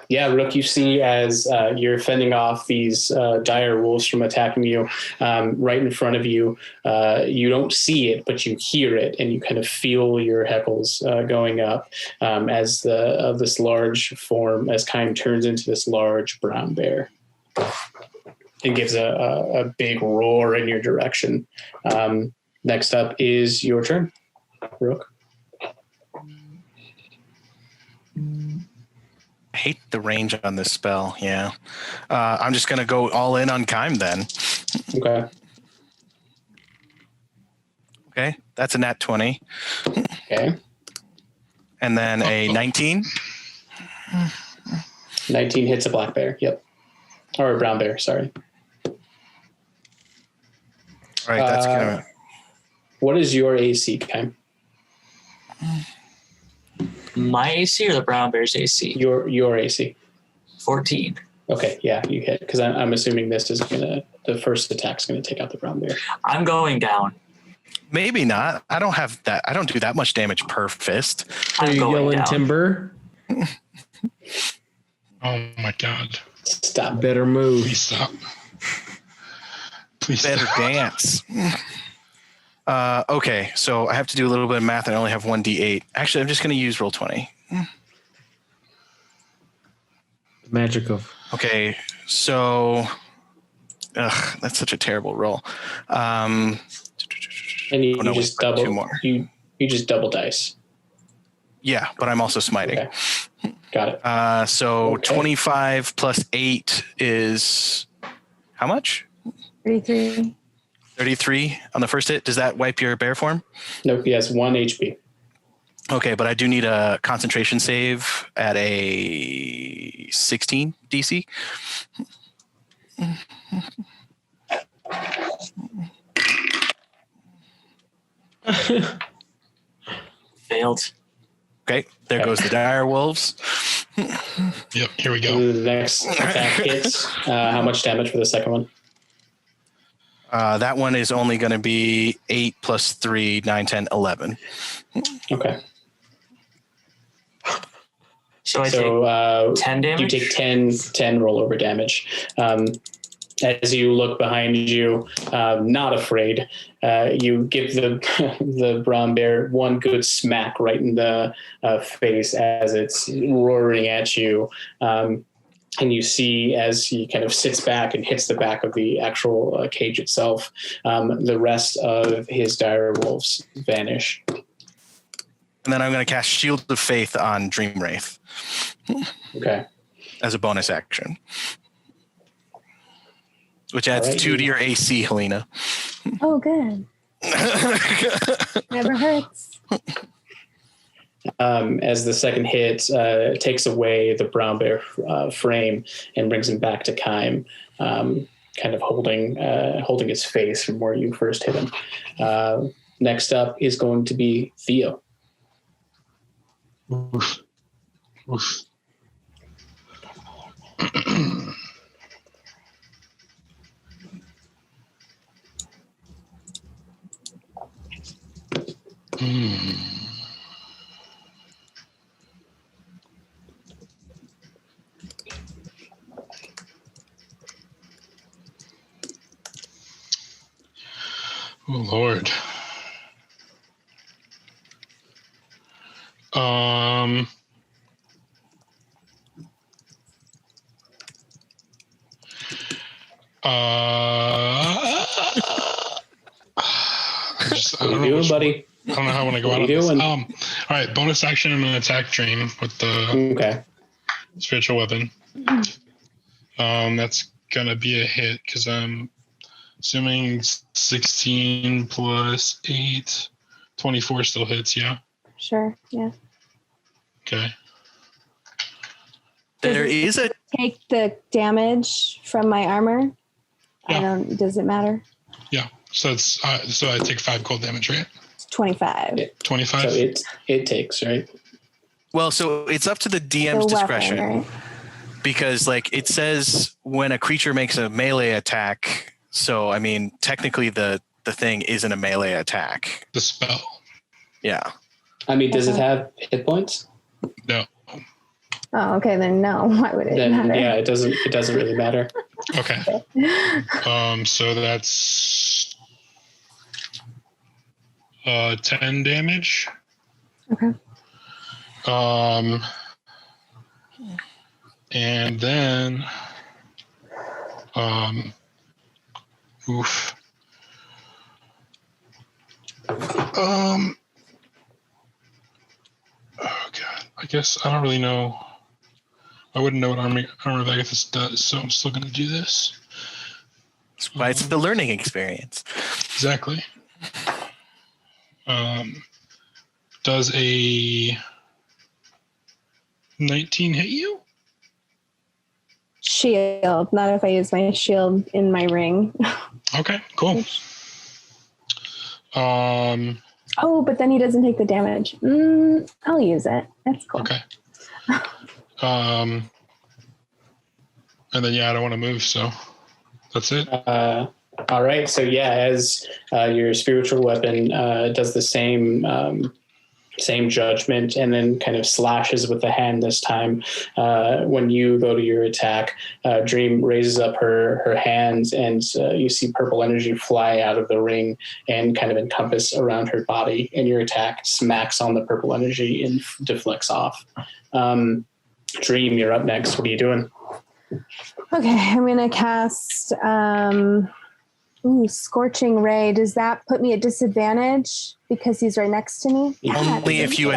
Yeah, Rook, you see as you're fending off these dire wolves from attacking you right in front of you. You don't see it, but you hear it, and you kind of feel your heckles going up as this large form, as Kime turns into this large brown bear. It gives a big roar in your direction. Next up is your turn, Rook. I hate the range on this spell. Yeah. I'm just going to go all in on Kime then. Okay. Okay. That's a nat 20. Okay. And then a 19. 19 hits a black bear. Yep. Or a brown bear, sorry. All right. That's going to... What is your AC, Kime? My AC or the brown bear's AC? Your AC. 14. Okay, yeah, you hit. Because I'm assuming this is the first attack's gonna take out the brown bear. I'm going down. Maybe not. I don't have that. I don't do that much damage per fist. Are you going yelling down. timber? Oh my God. Stop. Better move. Please stop. Please Better stop. dance. Okay, so I have to do a little bit of math. I only have 1d8. Actually, I'm just going to use roll 20. Magic of. Okay, so that's such a terrible roll. And you, you just double. Two more. You just double dice. Yeah, but I'm also smiting. Okay. Got it. So Okay. 25 plus 8 is how much? 33. 33 on the first hit. Does that wipe your bear form? Nope. He has 1 HP. Okay, but I do need a concentration save at a 16 DC. Failed. Okay, there goes the dire wolves. Yep, here we go. The next attack hits. How much damage for the second one? That one is only going to be 8 plus 3, 9, 10, 11. Okay. So I So take 10 damage? you take 10 rollover damage. As you look behind you, not afraid, you give the brown bear one good smack right in the face as it's roaring at you. And you see as he kind of sits back and hits the back of the actual cage itself, the rest of his dire wolves vanish. And then I'm going to cast Shield of Faith on Dream Wraith. Okay. As a bonus action. Which adds Alright. 2 to your AC, Helena. Oh, good. Never hurts. As the second hit takes away the brown bear frame and brings him back to Kime, kind of holding his face from where you first hit him. Next up is going to be Theo. Oof. Oof. Oh, Lord. What are you doing, buddy? I don't know how I want to go out on this. All right, bonus action. I'm gonna attack Dream with the spiritual weapon. That's gonna be a hit because I'm assuming 16 plus 8, 24 still hits. Yeah. Sure. Yeah. Okay. There is a take the damage from my armor. Yeah. Does it matter? Yeah. So it's so I take 5 cold damage, right? It's 25. 25. So it takes, right? Well, so it's up to the DM's discretion, right? because like it says when a creature makes a melee attack. So I mean, technically the thing isn't a melee attack. The spell. Yeah. I mean, does it have hit points? No. Oh, okay. Then no. Why would it matter? Yeah, it doesn't really matter. Okay. So that's 10 damage. Okay. And then oof. Oh god. I guess I don't really know. I wouldn't know what armor this does, so I'm still gonna do this. That's why it's the learning experience. Exactly. Does a 19 hit you? Shield. Not if I use my shield in my ring. Okay, cool. Oh, but then he doesn't take the damage. I'll use it. That's cool. Okay. And then I don't want to move, so that's it. All right. So as your spiritual weapon does the same judgment, and then kind of slashes with the hand this time. When you go to your attack, Dream raises up her hands, and you see purple energy fly out of the ring and kind of encompass around her body, and your attack smacks on the purple energy and deflects off. Dream, you're up next. What are you doing? Okay, I'm going to cast Scorching Ray. Does that put me at disadvantage because he's right next to me? Only if you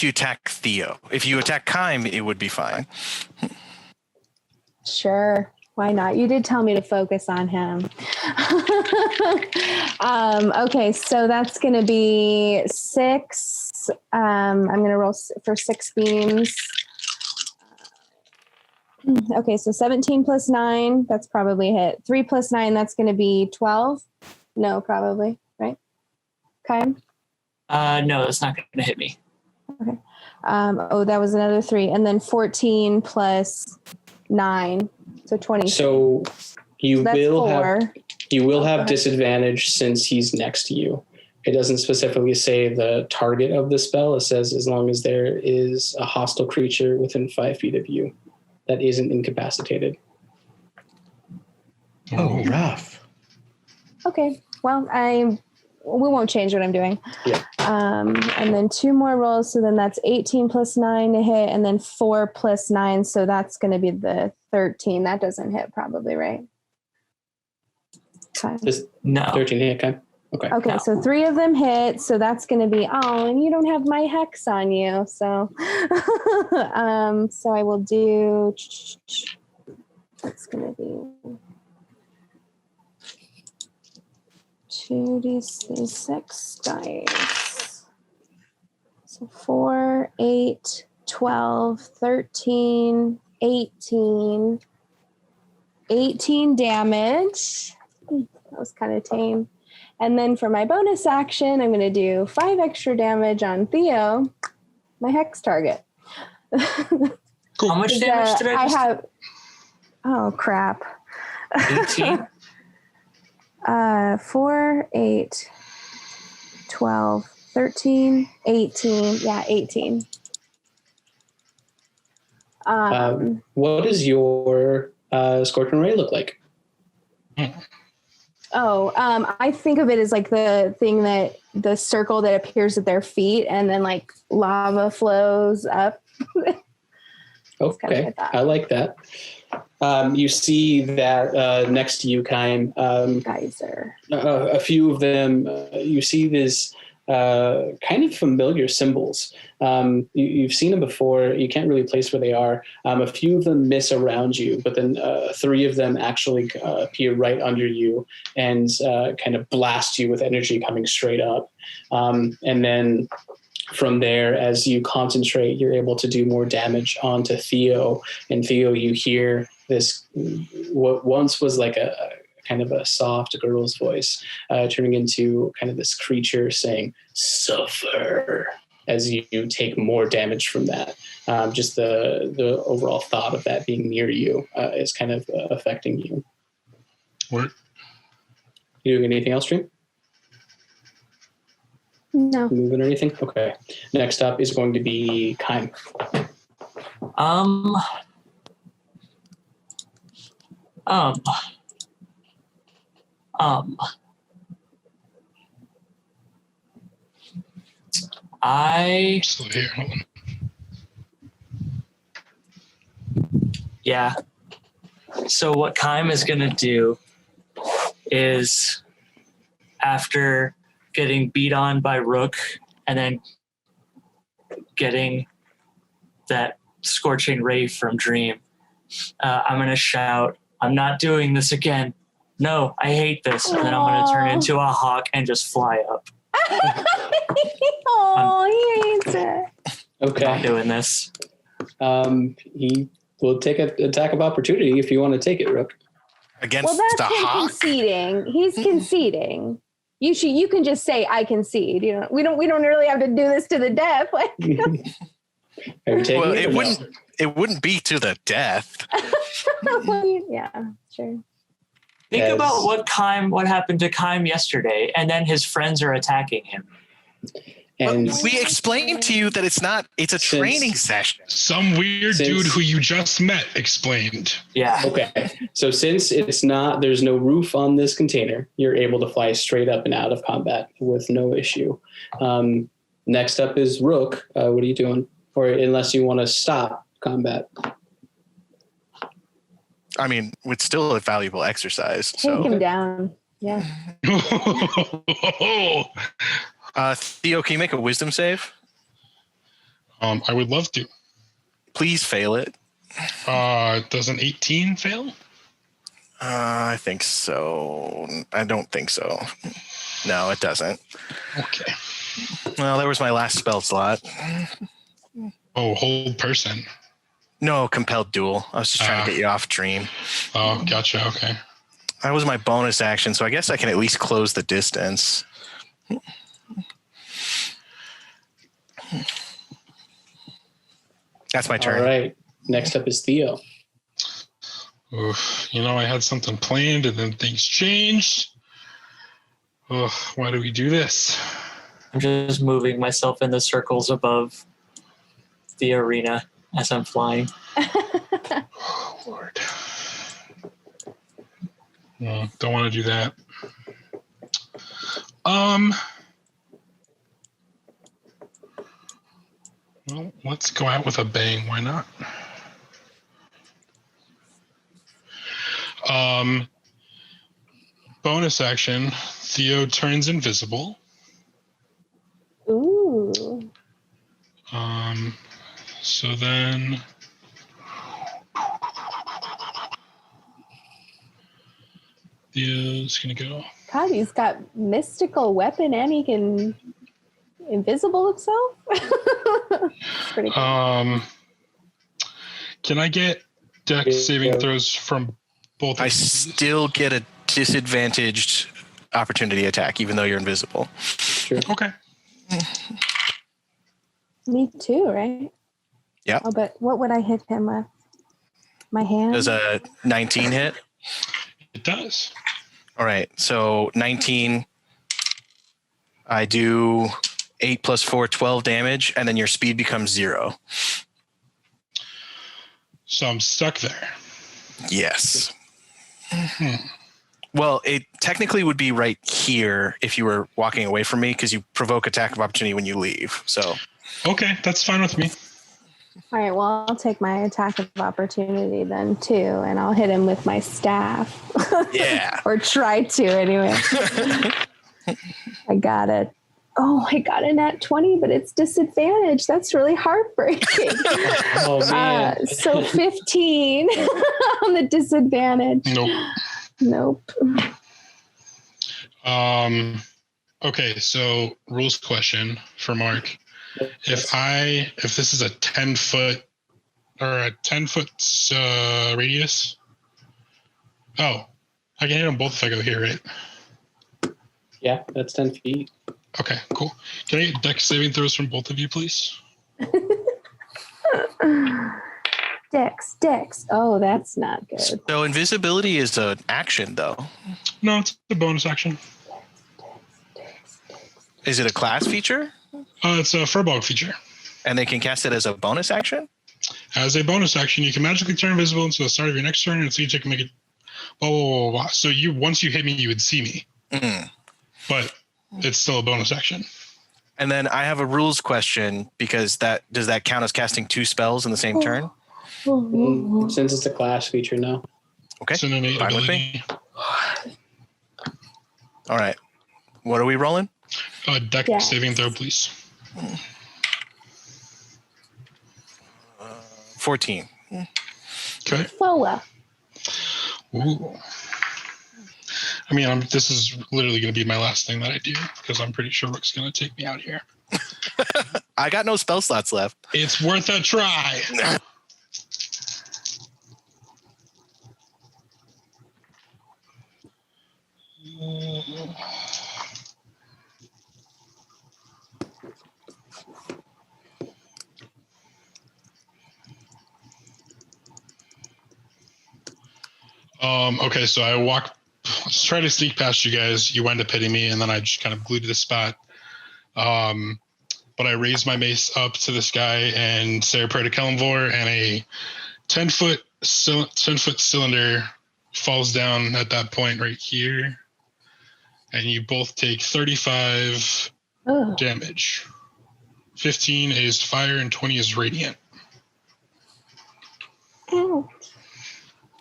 attack Theo. If you attack Kime, it would be fine. Sure. Why not? You did tell me to focus on him. Okay, so that's going to be 6. I'm going to roll for 6 beams. Okay, so 17 plus 9, that's probably a hit. 3 plus 9, that's going to be 12. No, probably, right? Kime? No, that's not going to hit me. Okay. That was another 3. And then 14 plus 9, so 20. So you will 4. have disadvantage since he's next to you. It doesn't specifically say the target of the spell. It says as long as there is a hostile creature within 5 feet of you that isn't incapacitated. Oh, rough. Okay. Well, we won't change what I'm doing. Yeah. And then 2 more rolls. So then that's 18 plus 9 to hit, and then 4 plus 9. So that's going to be the 13. That doesn't hit probably, right? No. 13 hit, okay. Okay, No. so 3 of them hit. So that's going to be, and you don't have my hex on you. So, so I will do, that's going to be 2d6 dice. So 4, 8, 12, 13, 18. 18 damage. That was kind of tame. And then for my bonus action, I'm going to do 5 extra damage on Theo, my hex target. How much damage did I have? Oh, crap. 18? 4, 8, 12, 13, 18. Yeah, 18. What does your Scorpion Ray look like? I think of it as like the circle that appears at their feet and then like lava flows up. Okay, I like that. You see that next to you, Kaim, Geyser. a few of them, you see these kind of familiar symbols. You've seen them before. You can't really place where they are. A few of them miss around you, but then 3 of them actually appear right under you and kind of blast you with energy coming straight up. And then from there, as you concentrate, you're able to do more damage onto Theo. And Theo, you hear this, what once was like a kind of a soft girl's voice, turning into kind of this creature saying, "Suffer," as you take more damage from that. Just the overall thought of that being near you is kind of affecting you. What? You doing anything else, Stream? No. Moving or anything? Okay. Next up is going to be Kaim. I'm still here. Hold on. Yeah. So what Kaim is going to do is, after getting beat on by Rook and then getting that scorching ray from Dream, I'm going to shout, "I'm not doing this again. No, I hate this." And then I'm going to turn into a hawk and just fly up. Oh, he hates it. Okay. Not doing this. He will take an attack of opportunity if you want to take it, Rook. Against Well, that's the him hawk? conceding. He's conceding. You can just say, "I concede." You know, we don't really have to do this to the death. Like, Are you taking Well, it? it or no? wouldn't. It wouldn't be to the death. yeah, sure. Think As- about what happened to Kaim yesterday, and then his friends are attacking him. And But we explained to you that it's not. It's a Since- training session. Some weird Since- dude who you just met explained. Yeah. okay, so since there's no roof on this container, you're able to fly straight up and out of combat with no issue. Next up is Rook. What are you doing? Or unless you want to stop combat. I mean, it's still a valuable exercise. Take So, him down. Yeah. Theo, can you make a wisdom save? I would love to. Please fail it. Does an 18 fail? I think so. I don't think so. No, it doesn't. Okay. Well, there was my last spell slot. Oh, whole person. No, compelled duel. I was just trying to get you off Dream. Oh, gotcha. Okay. That was my bonus action, so I guess I can at least close the distance. That's my turn. All right. Next up is Theo. Oof. I had something planned and then things changed. Ugh, why do we do this? I'm just moving myself in the circles above the arena as I'm flying. Oh, Lord. No, don't want to do that. Well, let's go out with a bang. Why not? Bonus action. Theo turns invisible. Ooh. So then Theo's gonna go. God, he's got mystical weapon and he can invisible himself. Pretty cool. Can I get dex saving throws from both? I still get a disadvantaged opportunity attack, even though you're invisible. Sure. Okay. Me too, right? Yep. Oh, but what would I hit him with? My hand? Does a 19 hit? It does. All right. So 19, I do 8 plus 4, 12 damage, and then your speed becomes 0. So I'm stuck there. Yes. Well, it technically would be right here if you were walking away from me because you provoke attack of opportunity when you leave. So. Okay, that's fine with me. All right, well, I'll take my attack of opportunity then too, and I'll hit him with my staff. Yeah. Or try to anyway. I got it. Oh, I got a nat 20, but it's disadvantage. That's really heartbreaking. Oh, man. So 15 on the disadvantage. Nope. Okay, so rules question for Mark. If this is a 10-foot or a 10-foot radius. Oh, I can hit them both if I go here, right? Yeah, that's 10 feet. Okay, cool. Can I get dex saving throws from both of you, please? Dex. Oh, that's not good. So invisibility is an action, though. No, it's a bonus action. Is it a class feature? It's a Furbog feature. And they can cast it as a bonus action? As a bonus action, you can magically turn invisible until the start of your next turn, and so you can make it. Blah, blah, blah, blah. So once you hit me, you would see me. Mm. But it's still a bonus action. And then I have a rules question because does that count as casting 2 spells in the same turn? Since it's a class feature, no. Okay. It's an innate Fine with ability. me. All right. What are we rolling? Dex saving throw, please. 14. Okay. FOA. Ooh. I mean, this is literally going to be my last thing that I do because I'm pretty sure Rook's going to take me out here. I got no spell slots left. It's worth a try. Okay, so I try to sneak past you guys. You wind up hitting me, and then I just kind of glued to the spot. But I raise my mace up to this guy and say a prayer to Kellamvor, and a 10-foot cylinder falls down at that point right here. And you both take 35 damage. 15 is fire and 20 is radiant. Ow.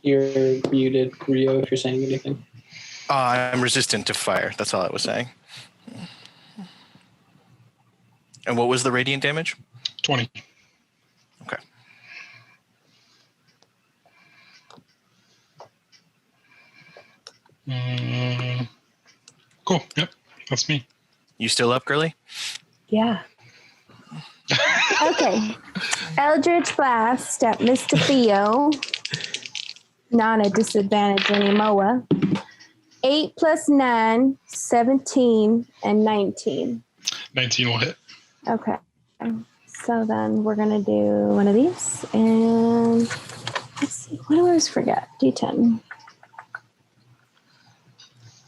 You're muted, Rio, if you're saying anything. I'm resistant to fire. That's all I was saying. And what was the radiant damage? 20. Okay. Cool. Yep. That's me. You still up, girly? Yeah. Okay. Eldritch Blast at Mr. Theo. Not a disadvantage anymore. 8 plus 9, 17, and 19. 19 will hit. Okay. So then we're going to do one of these. And let's see. What do I always forget? D10.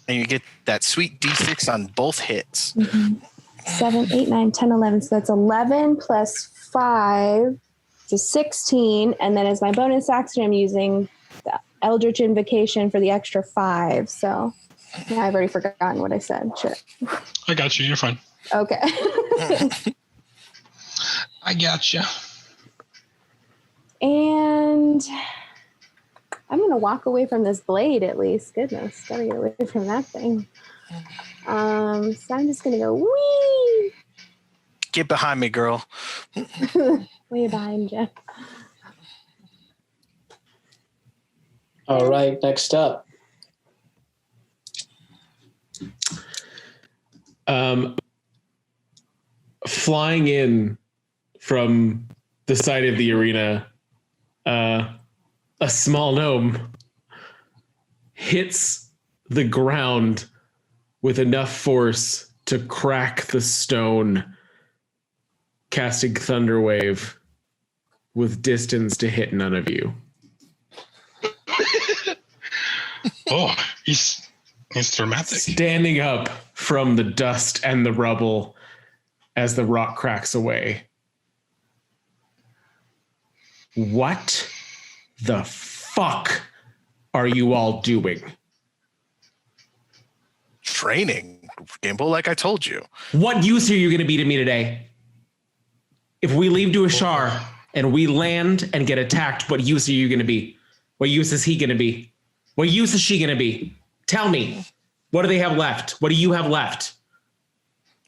And you get that sweet D6 on both hits. 7, 8, 9, 10, 11. So that's 11 plus 5 to 16. And then as my bonus action, I'm using the Eldritch Invocation for the extra 5. So yeah, I've already forgotten what I said. Shit. I got you. You're fine. Okay. I got you. And I'm going to walk away from this blade at least. Goodness, gotta get away from that thing. So I'm just going to go, wee! Get behind me, girl. Way behind you. All right, next up. Flying in from the side of the arena, a small gnome hits the ground with enough force to crack the stone, casting Thunderwave with distance to hit none of you. Oh, he's dramatic. Standing up from the dust and the rubble as the rock cracks away. What the fuck are you all doing? training, Gimbal, like I told you. What use are you going to be to me today? If we leave to Ashar and we land and get attacked, what use are you going to be? What use is he going to be? What use is she going to be? Tell me. What do they have left? What do you have left?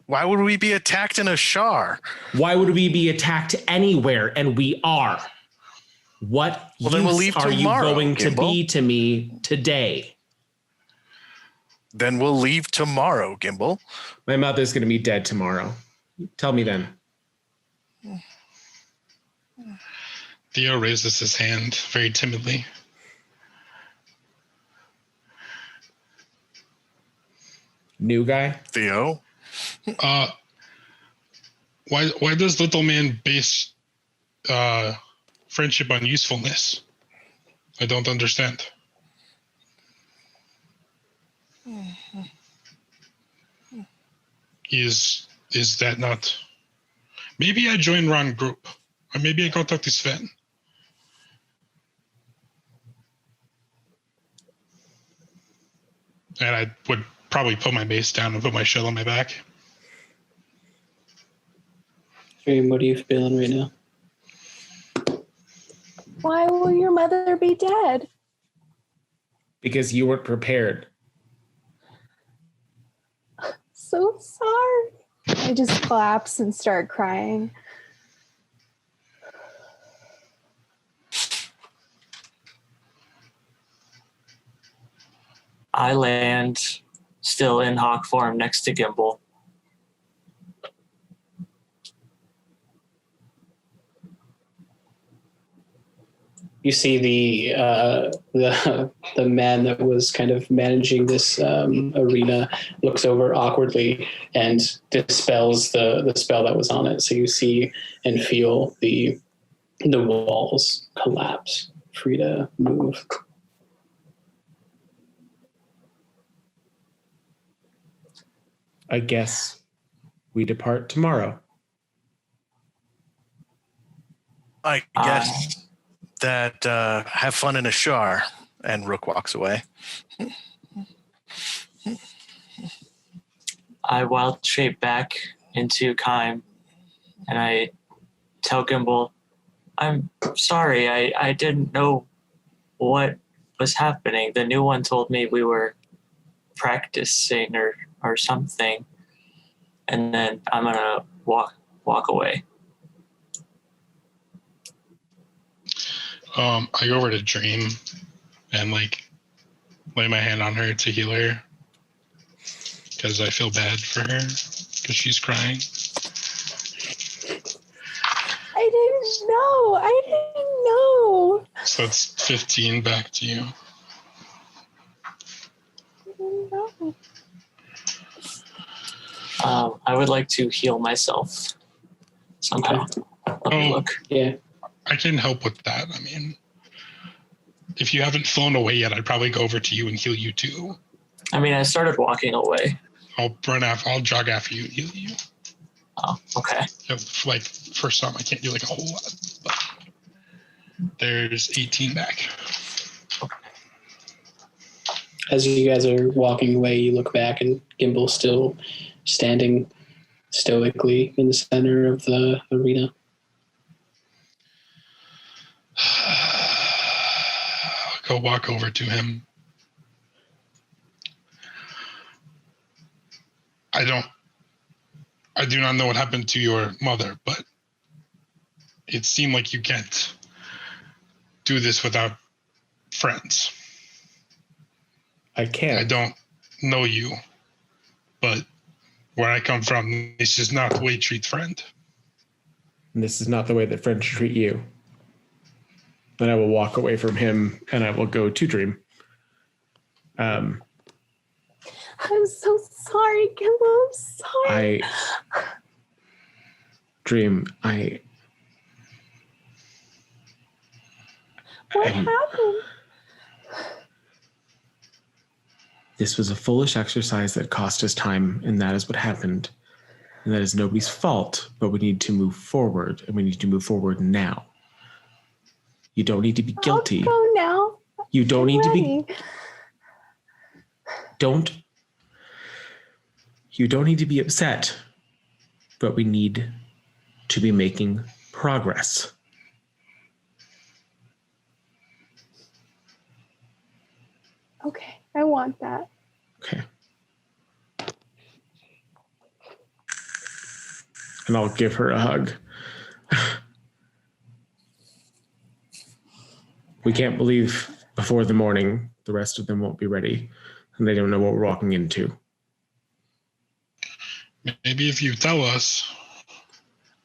Why would we be attacked in Ashar? Why would we be attacked anywhere? And we are. What use then we'll leave are tomorrow, you going to Gimbal. be to me today? Then we'll leave tomorrow, Gimbal. My mother's going to be dead tomorrow. Tell me then. Theo raises his hand very timidly. New guy? Theo? Why does little man base friendship on usefulness? I don't understand. Is that not? Maybe I join wrong group, or maybe I go talk to Sven. And I would probably put my mace down and put my shell on my back. Dream, what are you feeling right now? Why will your mother be dead? Because you weren't prepared. So sorry. I just collapse and start crying. I land still in hawk form next to Gimbal. You see the man that was kind of managing this arena looks over awkwardly and dispels the spell that was on it. So you see and feel the walls collapse, free to move. I guess we depart tomorrow. I guess that have fun in Ashar. And Rook walks away. I wild shape back into Kime, and I tell Gimbal, I'm sorry, I didn't know what was happening. The new one told me we were practicing or something, and then I'm gonna walk away. I go over to Dream and lay my hand on her to heal her because I feel bad for her because she's crying. I didn't know. So it's 15 back to you. I didn't know. I would like to heal myself somehow. Let me look. Yeah. I can help with that. I mean, if you haven't flown away yet, I'd probably go over to you and heal you too. I mean, I started walking away. I'll jog after you and heal you. Oh, okay. For some, I can't do a whole lot, but there's 18 back. As you guys are walking away, you look back and Gimbal's still standing stoically in the center of the arena. I'll go walk over to him. I do not know what happened to your mother, but it seemed like you can't do this without friends. I can't. I don't know you, but where I come from, this is not the way you treat friend. And this is not the way that friends treat you. Then I will walk away from him and I will go to Dream. I'm so sorry, Gimbal. I'm sorry. Dream, What happened? This was a foolish exercise that cost us time, and that is what happened. And that is nobody's fault, but we need to move forward, and we need to move forward now. You don't need to be guilty. I'll go now. You don't need to be. Ready. Don't. You don't need to be upset, but we need to be making progress. Okay, I want that. Okay. And I'll give her a hug. We can't believe before the morning the rest of them won't be ready, and they don't know what we're walking into. Maybe if you tell us.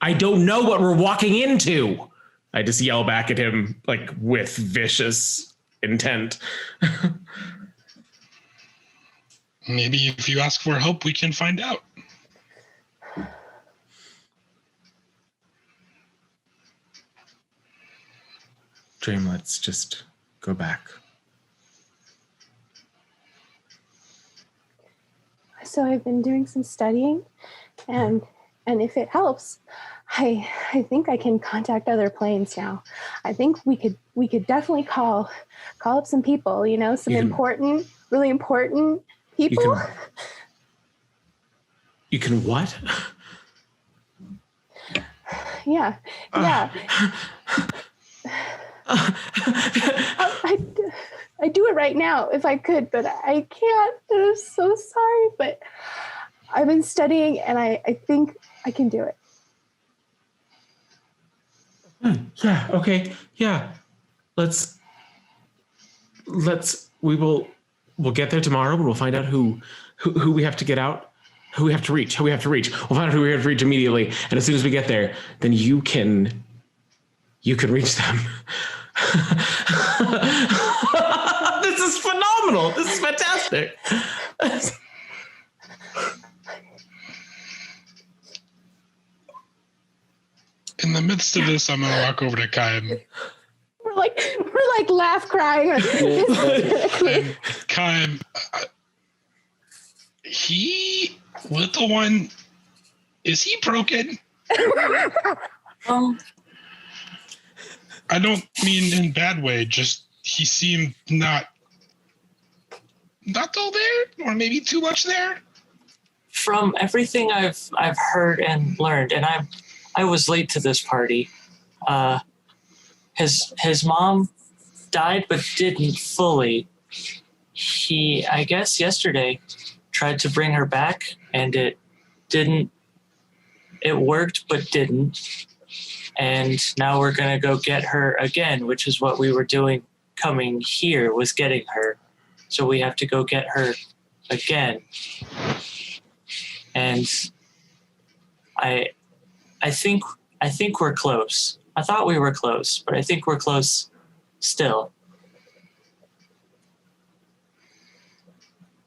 I don't know what we're walking into. I just yell back at him, like with vicious intent. Maybe if you ask for help, we can find out. Dream, let's just go back. So I've been doing some studying, and if it helps, I think I can contact other planes now. I think we could definitely call up some people, some really important people. You can what? Yeah. I do it right now if I could, but I can't. I'm so sorry, but I've been studying and I think I can do it. Yeah, okay. Yeah. We'll get there tomorrow, but we'll find out who we have to get out, who we have to reach. We'll find out who we have to reach immediately. And as soon as we get there, then you can reach them. This is phenomenal. This is fantastic. In the midst of this, I'm gonna walk over to Kaim. We're like laugh crying. And Kaim, little one, is he broken? I don't mean in a bad way, just he seemed not all there, or maybe too much there. From everything I've heard and learned, and I was late to this party. His mom died, but didn't fully. He, I guess, yesterday tried to bring her back, and it didn't. It worked, but didn't. And now we're gonna go get her again, which is what we were doing coming here, was getting her. So we have to go get her again. And I think we're close. I thought we were close, but I think we're close still.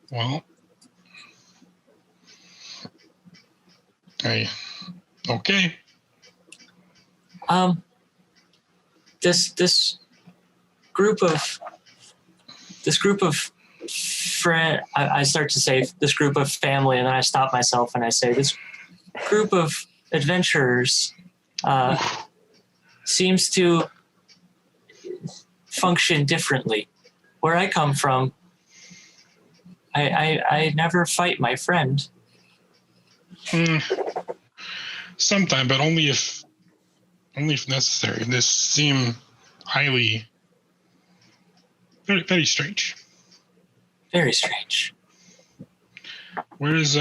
Well, okay. This group of friend. I start to say this group of family, and then I stop myself and I say this group of adventurers seems to function differently. Where I come from, I never fight my friend. Sometime, but only if necessary. This seemed highly, very, very strange. Very strange. Where's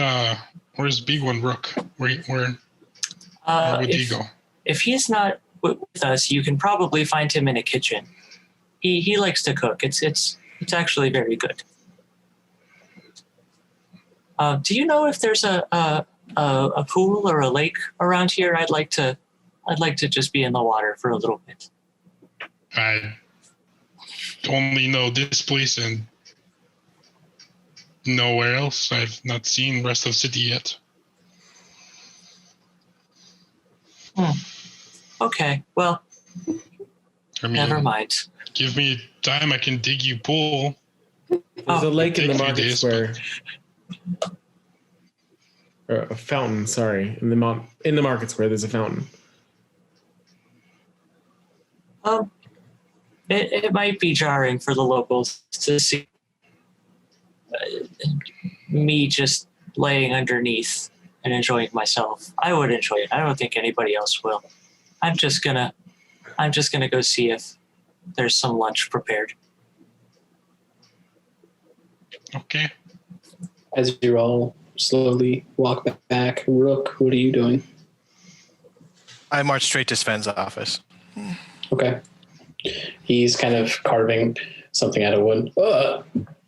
Big One Rook? Where would he go? If he's not with us, you can probably find him in a kitchen. He likes to cook. It's actually very good. Do you know if there's a pool or a lake around here? I'd like to just be in the water for a little bit. I only know this place and nowhere else. I've not seen the rest of the city yet. Okay, well, never mind. Give me time. I can dig you pool. There's a lake in the market days, square. Or a fountain, sorry. In the market square, there's a fountain. It might be jarring for the locals to see me just laying underneath and enjoying myself. I would enjoy it. I don't think anybody else will. I'm just gonna go see if there's some lunch prepared. Okay. As you all slowly walk back, Rook, what are you doing? I march straight to Sven's office. Okay. He's kind of carving something out of wood.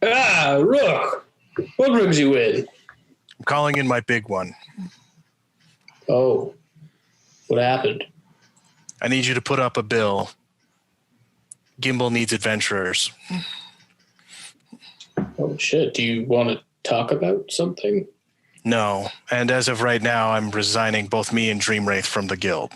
Rook! What brings you in? I'm calling in my big one. Oh. What happened? I need you to put up a bill. Gimbal needs adventurers. Oh, shit. Do you want to talk about something? No. And as of right now, I'm resigning both me and Dreamwraith from the guild.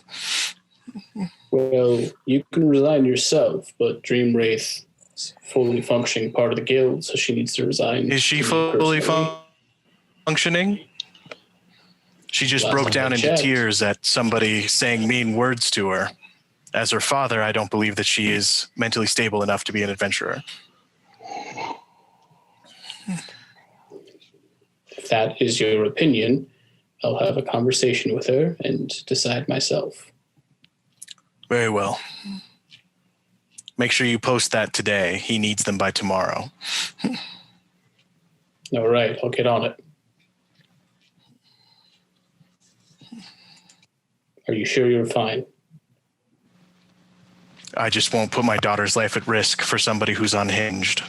Well, you can resign yourself, but Dreamwraith is fully functioning part of the guild, so she needs to resign. Is she to me fully personally. functioning? She just Last broke time I down into checked. tears at somebody saying mean words to her. As her father, I don't believe that she is mentally stable enough to be an adventurer. If that is your opinion, I'll have a conversation with her and decide myself. Very well. Make sure you post that today. He needs them by tomorrow. All right, I'll get on it. Are you sure you're fine? I just won't put my daughter's life at risk for somebody who's unhinged.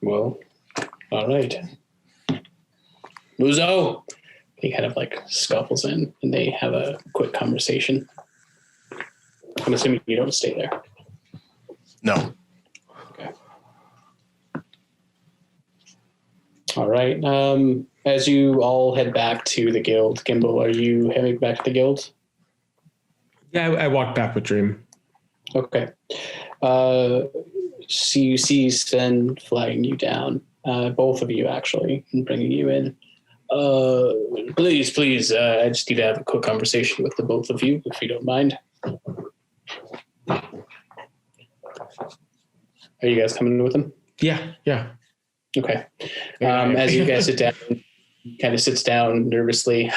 Well, all right. Muzo! He kind of like scuffles in and they have a quick conversation. I'm assuming you don't stay there. No. Okay. All right. As you all head back to the guild, Gimbal, are you heading back to the guild? Yeah, I walked back with Dream. Okay. So you see Sven flagging you down, both of you actually, and bringing you in. Please, I just need to have a quick conversation with the both of you, if you don't mind. Are you guys coming with him? Yeah. Okay. As you guys sit down, he kind of sits down nervously.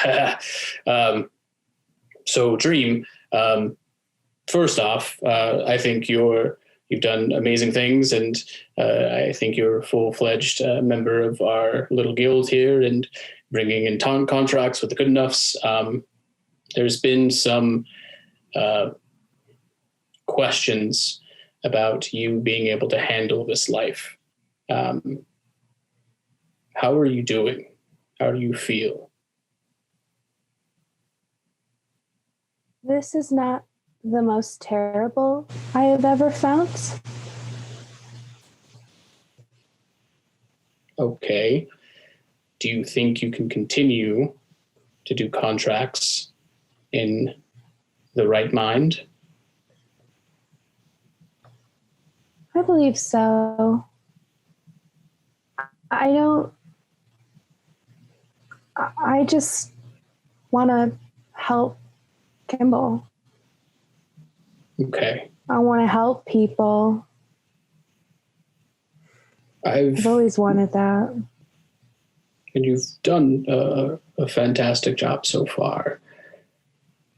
So Dream, first off, I think you've done amazing things, and I think you're a full-fledged member of our little guild here and bringing in contracts with the good enoughs. There's been some questions about you being able to handle this life. How are you doing? How do you feel? This is not the most terrible I have ever found. Okay. Do you think you can continue to do contracts in the right mind? I believe so. I just want to help Kimball. Okay. I want to help people. I've always wanted that. And you've done a fantastic job so far.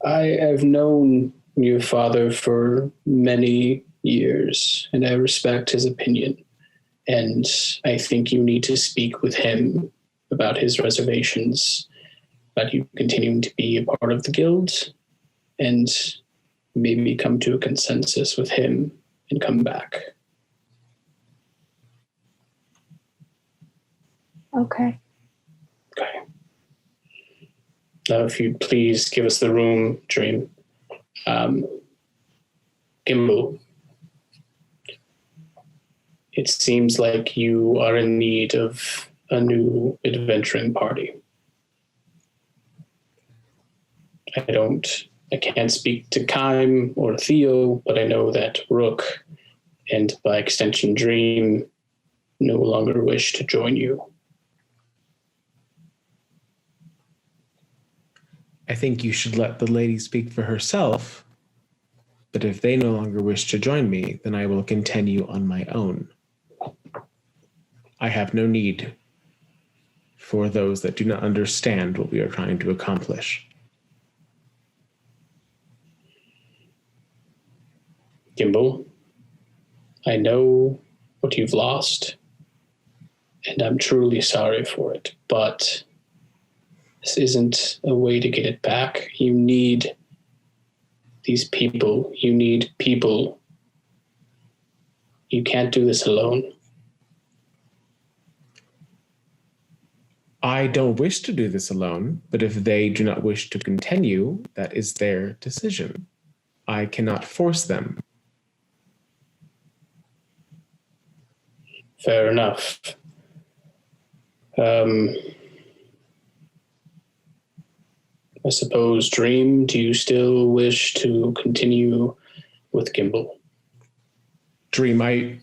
I have known your father for many years, and I respect his opinion. And I think you need to speak with him about his reservations, about you continuing to be a part of the guild, and maybe come to a consensus with him and come back. Okay. Okay. Now, if you'd please give us the room, Dream. Gimbal, it seems like you are in need of a new adventuring party. I can't speak to Kime or Theo, but I know that Rook and by extension Dream no longer wish to join you. I think you should let the lady speak for herself. But if they no longer wish to join me, then I will continue on my own. I have no need for those that do not understand what we are trying to accomplish. Gimbal, I know what you've lost, and I'm truly sorry for it, but this isn't a way to get it back. You need these people. You need people. You can't do this alone. I don't wish to do this alone, but if they do not wish to continue, that is their decision. I cannot force them. Fair enough. I suppose, Dream, do you still wish to continue with Gimbal? Dream, I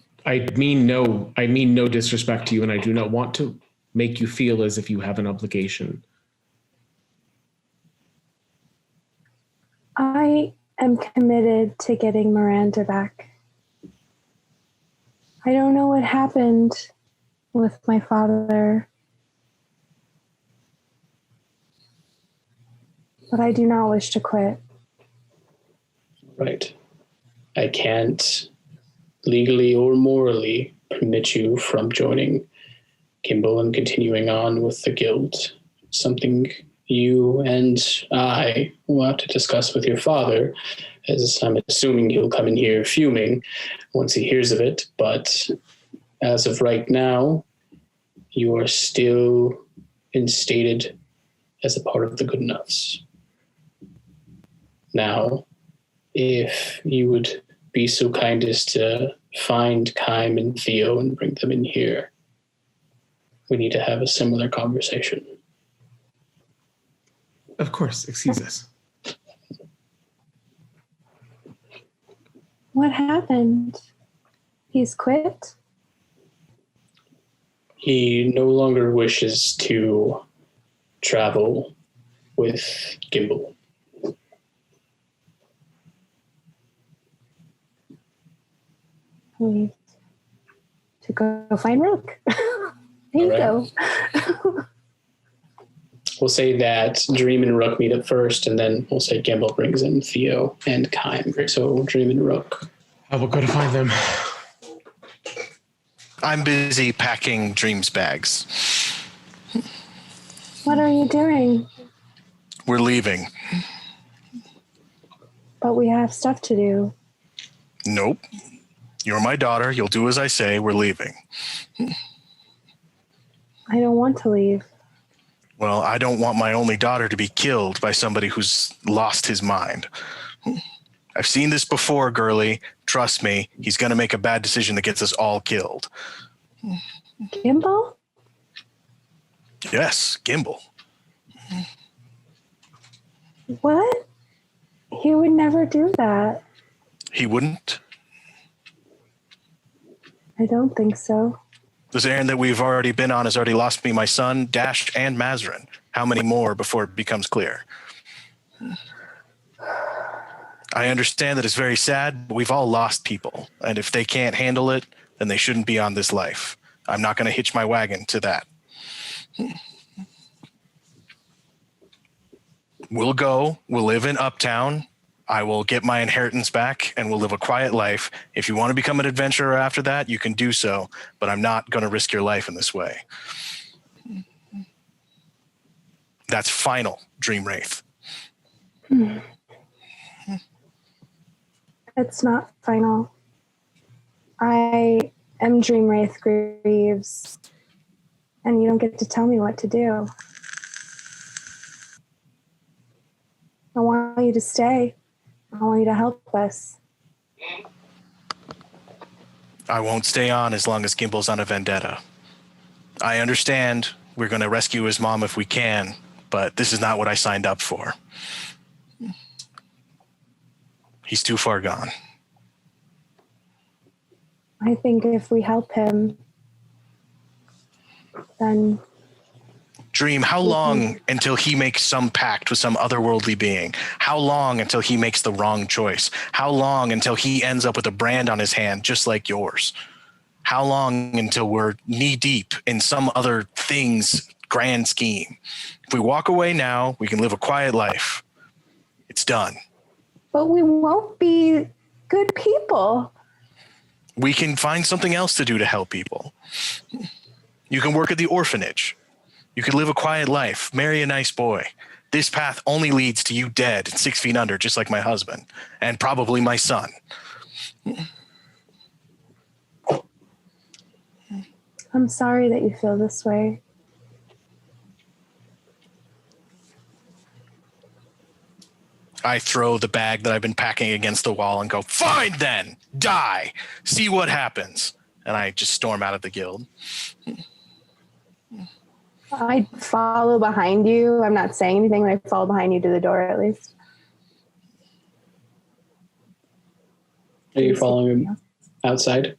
mean no disrespect to you, and I do not want to make you feel as if you have an obligation. I am committed to getting Miranda back. I don't know what happened with my father, but I do not wish to quit. Right. I can't legally or morally permit you from joining Gimbal and continuing on with the guild. Something you and I will have to discuss with your father, as I'm assuming he'll come in here fuming once he hears of it. But as of right now, you are still instated as a part of the Good Enoughs. Now, if you would be so kind as to find Kym and Theo and bring them in here, we need to have a similar conversation. Of course, excuse us. What happened? He's quit? He no longer wishes to travel with Gimbal. We to go find Rook. There you go. We'll say that Dream and Rook meet up first, and then we'll say Gimbal brings in Theo and Kym. So Dream and Rook. I will go to find them. I'm busy packing Dream's bags. What are you doing? We're leaving. But we have stuff to do. Nope. You're my daughter. You'll do as I say. We're leaving. I don't want to leave. Well, I don't want my only daughter to be killed by somebody who's lost his mind. I've seen this before, girlie. Trust me, he's going to make a bad decision that gets us all killed. Gimbal? Yes, Gimbal. What? He would never do that. He wouldn't? I don't think so. This errand that we've already been on has already lost me my son, Dash, and Mazarin. How many more before it becomes clear? I understand that it's very sad, but we've all lost people. And if they can't handle it, then they shouldn't be on this life. I'm not going to hitch my wagon to that. We'll go. We'll live in Uptown. I will get my inheritance back and we'll live a quiet life. If you want to become an adventurer after that, you can do so, but I'm not going to risk your life in this way. That's final, Dream Wraith. It's not final. I am Dream Wraith Greaves, and you don't get to tell me what to do. I want you to stay. I want you to help us. I won't stay on as long as Gimbal's on a vendetta. I understand we're going to rescue his mom if we can, but this is not what I signed up for. He's too far gone. I think if we help him, then... Dream, how long until he makes some pact with some otherworldly being? How long until he makes the wrong choice? How long until he ends up with a brand on his hand just like yours? How long until we're knee deep in some other thing's grand scheme? If we walk away now, we can live a quiet life. It's done. But we won't be good people. We can find something else to do to help people. You can work at the orphanage. You could live a quiet life, marry a nice boy. This path only leads to you dead 6 feet under, just like my husband, and probably my son. I'm sorry that you feel this way. I throw the bag that I've been packing against the wall and go, fine then, die, see what happens. And I just storm out of the guild. I follow behind you. I'm not saying anything, but I follow behind you to the door at least. Are you following him outside?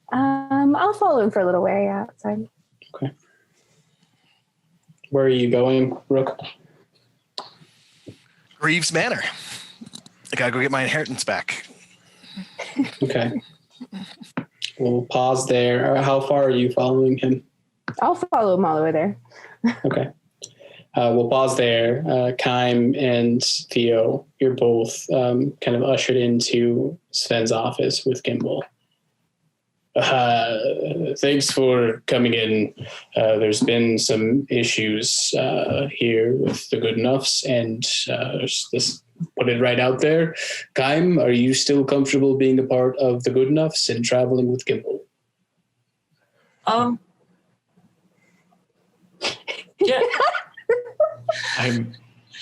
I'll follow him for a little way outside. Okay. Where are you going, Rook? Reeves Manor. I gotta go get my inheritance back. Okay. We'll pause there. How far are you following him? I'll follow him all the way there. Okay. We'll pause there. Kym and Theo, you're both kind of ushered into Sven's office with Gimbal. Thanks for coming in. There's been some issues here with the Good Enoughs, and just put it right out there. Kym, are you still comfortable being a part of the Good Enoughs and traveling with Gimbal? Yeah.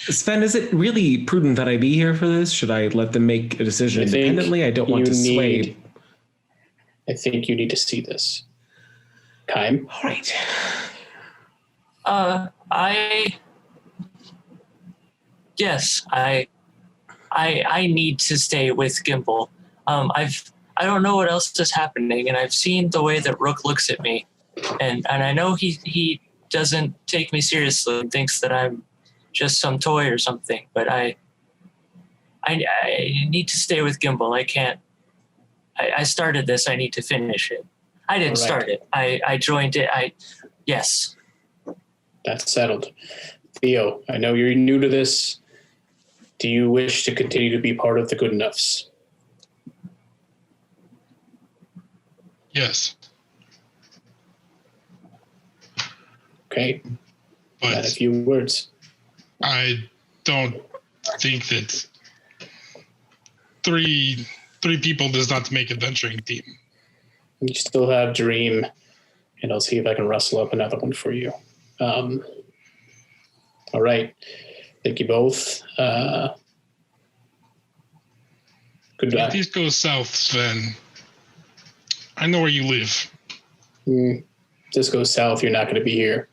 Sven, is it really prudent that I be here for this? Should I let them make a decision independently? I don't want to sway. I think you need to see this. Kym? All right. I need to stay with Gimbal. I don't know what else is happening, and I've seen the way that Rook looks at me, and I know he doesn't take me seriously and thinks that I'm just some toy or something, but I need to stay with Gimbal. I can't. I started this. I need to finish it. I didn't start it. I joined it. Yes. That's settled. Theo, I know you're new to this. Do you wish to continue to be part of the Good Enoughs? Yes. Okay. But a few words. I don't think that three people does not make adventuring team. You still have Dream, and I'll see if I can rustle up another one for you. All right. Thank you both. Goodbye. If this goes south, Sven, I know where you live. If this goes south, you're not going to be here.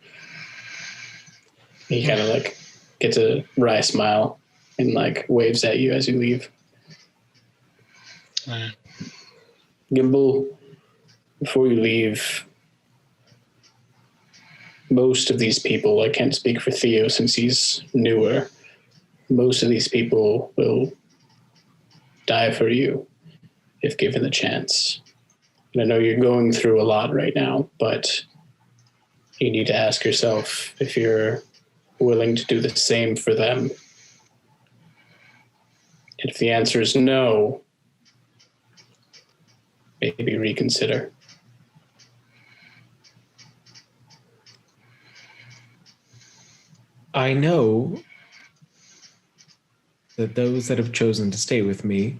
He kind of gets a wry smile and waves at you as you leave. Gimbal, before you leave, most of these people, I can't speak for Theo since he's newer, most of these people will die for you if given the chance. And I know you're going through a lot right now, but you need to ask yourself if you're willing to do the same for them. And if the answer is no, maybe reconsider. I know that those that have chosen to stay with me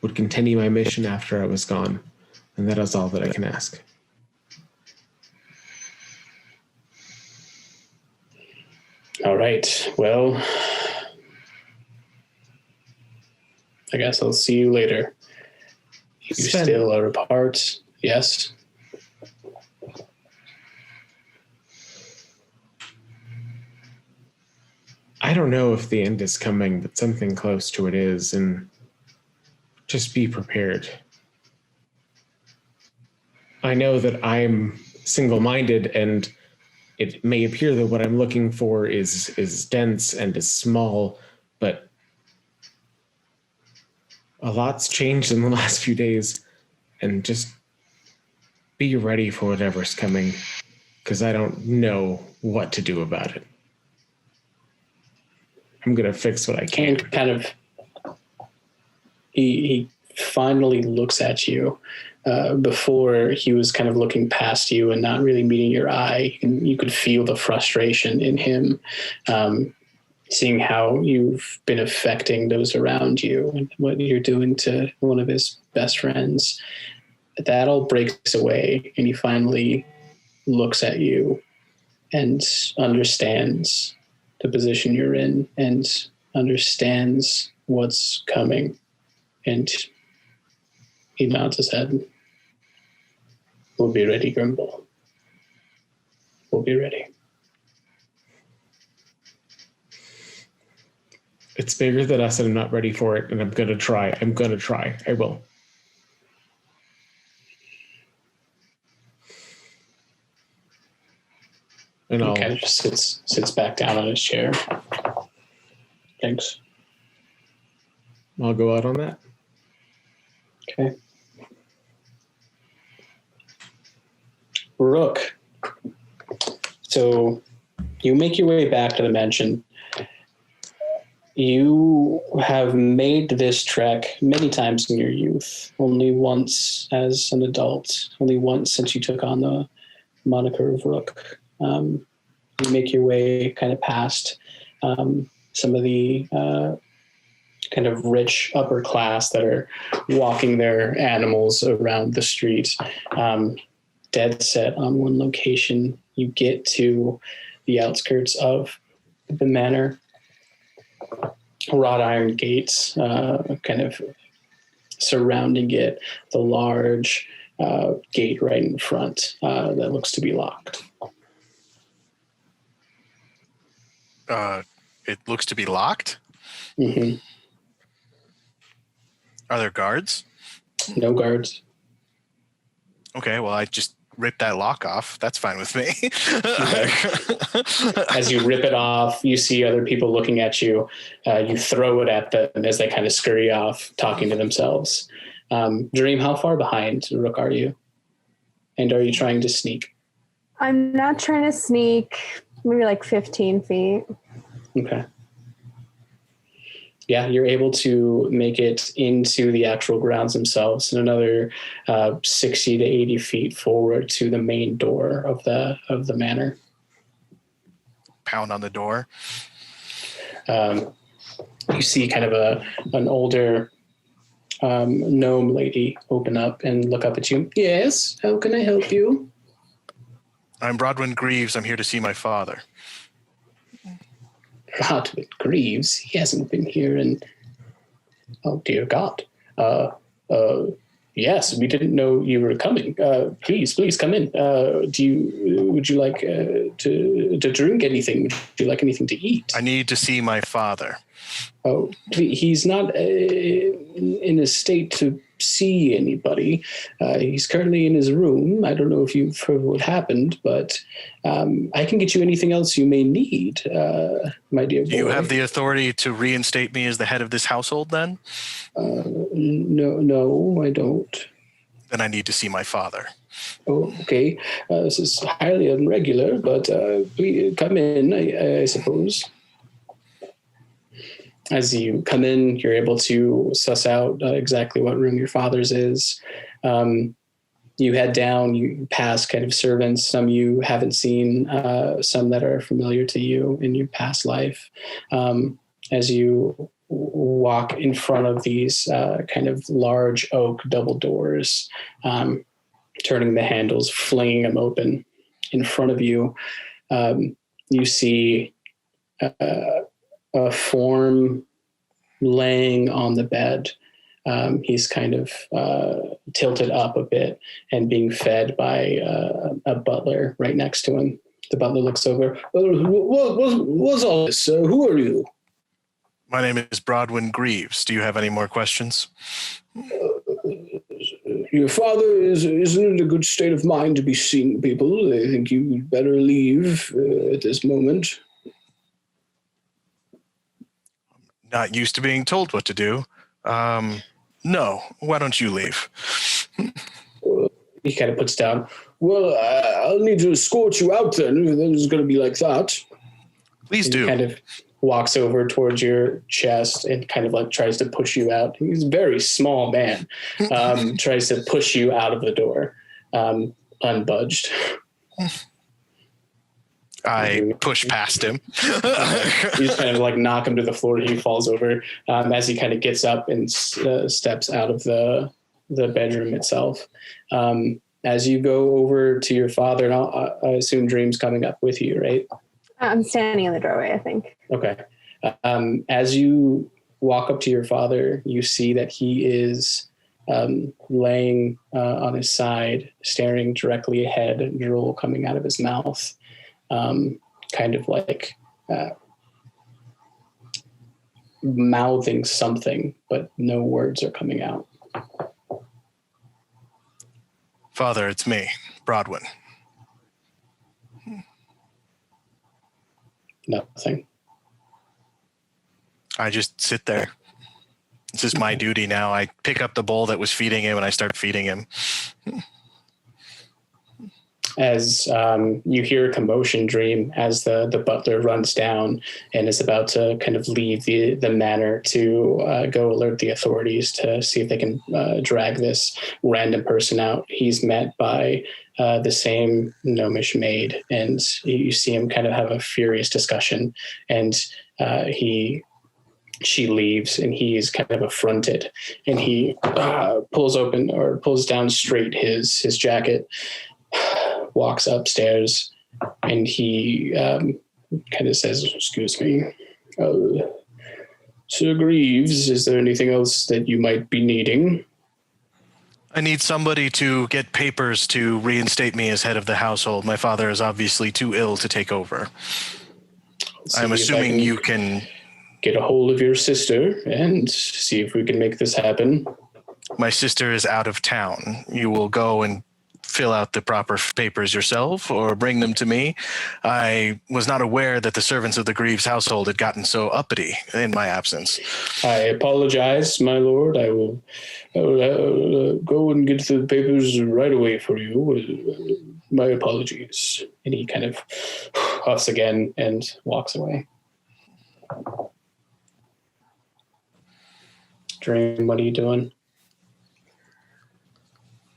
would continue my mission after I was gone, and that is all that I can ask. All right. Well, I guess I'll see you later. You Sven, still are apart, yes? I don't know if the end is coming, but something close to it is, and just be prepared. I know that I'm single-minded, and it may appear that what I'm looking for is dense and is small, but a lot's changed in the last few days, and just be ready for whatever's coming, because I don't know what to do about it. I'm going to fix what I can. And kind of, he finally looks at you. Before, he was kind of looking past you and not really meeting your eye. And you could feel the frustration in him, seeing how you've been affecting those around you and what you're doing to one of his best friends. That all breaks away, and he finally looks at you and understands the position you're in and understands what's coming. And he nods his head. We'll be ready, Grimble. We'll be ready. It's bigger than us, and I'm not ready for it, and I'm going to try. I will. And he kind of just sits back down on his chair. Thanks. I'll go out on that. Okay. Rook. So you make your way back to the mansion. You have made this trek many times in your youth, only once as an adult, only once since you took on the moniker of Rook. You make your way kind of past some of the kind of rich upper class that are walking their animals around the street, dead set on one location. You get to the outskirts of the manor. Wrought iron gates kind of surrounding it, the large gate right in front that looks to be locked. It looks to be locked? Mm-hmm. Are there guards? No guards. Okay, well, I just ripped that lock off. That's fine with me. As you rip it off, you see other people looking at you. You throw it at them as they kind of scurry off, talking to themselves. Dream, how far behind Rook are you? And are you trying to sneak? I'm not trying to sneak. Maybe like 15 feet. Okay. Yeah, you're able to make it into the actual grounds themselves, and another 60 to 80 feet forward to the main door of the manor. Pound on the door. You see kind of an older gnome lady open up and look up at you. Yes, how can I help you? I'm Brodwin Greaves. I'm here to see my father. Brodwin Greaves? He hasn't been here in... Oh, dear God. Yes, we didn't know you were coming. Please come in. Would you like to drink anything? Would you like anything to eat? I need to see my father. Oh, he's not in a state to see anybody. He's currently in his room. I don't know if you've heard what happened, but I can get you anything else you may need, my dear boy. Do you have the authority to reinstate me as the head of this household then? No, I don't. Then I need to see my father. Oh, okay. This is highly irregular, but please come in, I suppose. As you come in, you're able to suss out exactly what room your father's is. You head down, you pass kind of servants, some you haven't seen, some that are familiar to you in your past life. As you walk in front of these kind of large oak double doors, turning the handles, flinging them open in front of you, you see a form laying on the bed. He's kind of tilted up a bit and being fed by a butler right next to him. The butler looks over. What's all this? Who are you? My name is Brodwin Greaves. Do you have any more questions? Your father isn't in a good state of mind to be seeing people. I think you'd better leave at this moment. Not used to being told what to do. No, why don't you leave? He kind of puts down. Well, I'll need to escort you out then. It's going to be like that. Please And do. He kind of walks over towards your chest and kind of like tries to push you out. He's a very small man. Tries to push you out of the door, unbudged. I push past him. You just kind of like knock him to the floor. He falls over as he kind of gets up and steps out of the bedroom itself. As you go over to your father, and I assume Dream's coming up with you, right? I'm standing in the doorway, I think. Okay. As you walk up to your father, you see that he is laying on his side, staring directly ahead, drool coming out of his mouth, kind of like mouthing something, but no words are coming out. Father, it's me, Broadwin. Nothing. I just sit there. It's just my duty now. I pick up the bowl that was feeding him and I start feeding him. As you hear a commotion, Dream, as the butler runs down and is about to kind of leave the manor to go alert the authorities to see if they can drag this random person out. He's met by the same gnomish maid, and you see him kind of have a furious discussion, and she leaves, and he's kind of affronted, and he pulls down straight his jacket, walks upstairs, and he kind of says, "Excuse me, Sir Greaves, is there anything else that you might be needing?" I need somebody to get papers to reinstate me as head of the household. My father is obviously too ill to take over. I'm assuming you can get a hold of your sister and see if we can make this happen. My sister is out of town. You will go and fill out the proper papers yourself or bring them to me. I was not aware that the servants of the Greaves household had gotten so uppity in my absence. I apologize, my lord. I will go and get the papers right away for you. My apologies. And he kind of huffs again and walks away. Dream, what are you doing?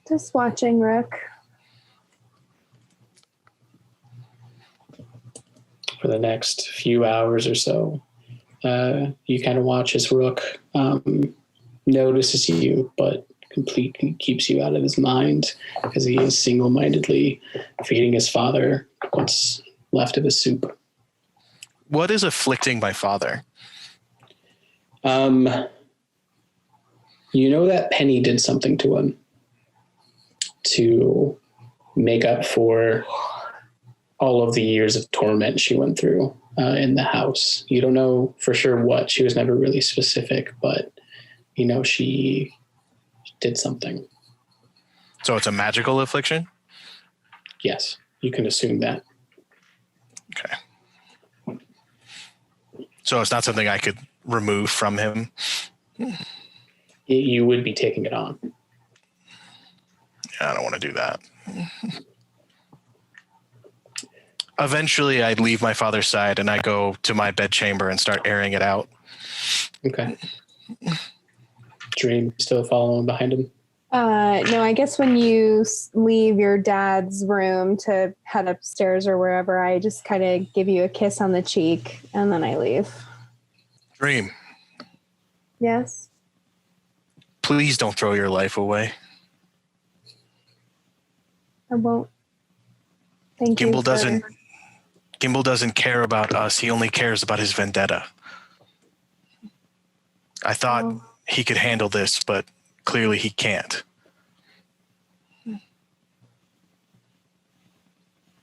Just watching Rook. For the next few hours or so, you kind of watch as Rook notices you, but completely keeps you out of his mind because he is single-mindedly feeding his father what's left of his soup. What is afflicting my father? You know that Penny did something to him to make up for all of the years of torment she went through in the house. You don't know for sure what. She was never really specific, but you know she did something. So it's a magical affliction? Yes, you can assume that. Okay. So it's not something I could remove from him? You would be taking it on. Yeah, I don't want to do that. Eventually, I'd leave my father's side and I go to my bedchamber and start airing it out. Okay. Dream still following behind him? No, I guess when you leave your dad's room to head upstairs or wherever, I just kind of give you a kiss on the cheek and then I leave. Dream, Yes? please don't throw your life away. I won't. Thank you. Gimbal doesn't care about us. He only cares about his vendetta. I thought he could handle this, but clearly he can't.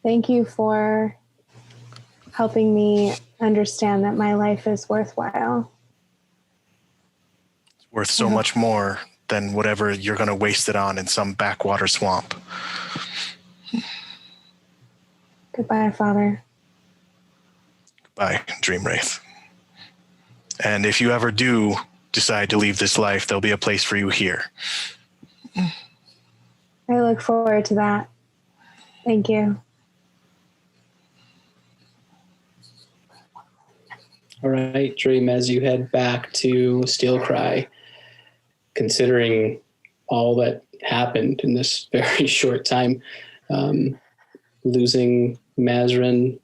Thank you for helping me understand that my life is worthwhile. It's worth so much more than whatever you're going to waste it on in some backwater swamp. Goodbye, Father. Goodbye, Dream Wraith. And if you ever do decide to leave this life, there'll be a place for you here. I look forward to that. Thank you. All right, Dream, as you head back to Steel Cry, considering all that happened in this very short time, losing Mazrin,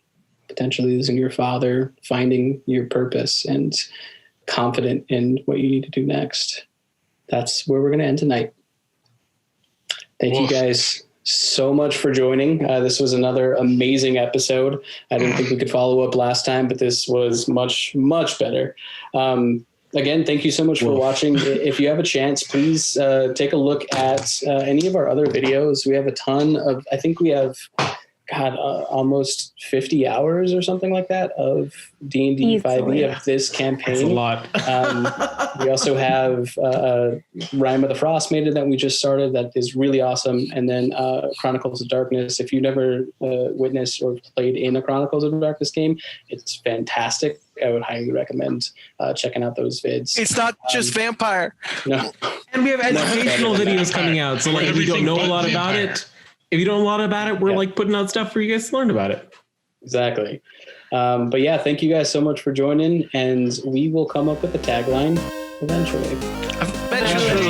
potentially losing your father, finding your purpose, and confident in what you need to do next. That's where we're going to end tonight. Thank you guys so much for joining. This was another amazing episode. I didn't think we could follow up last time, but this was much, much better. Again, thank you so much for watching. If you have a chance, please take a look at any of our other videos. We have a ton of, I think we have, almost 50 hours or something like that of D&D 5e of this campaign. That's a lot. We also have Rime of the Frost Maiden that we just started that is really awesome. And then Chronicles of Darkness. If you never witnessed or played in a Chronicles of Darkness game, it's fantastic. I would highly recommend checking out those vids. It's not just vampire. No. And we have educational videos coming out. So like if you don't know a lot about it, we're like putting out stuff for you guys to learn about it. Exactly. But yeah, thank you guys so much for joining, and we will come up with a tagline eventually. Eventually.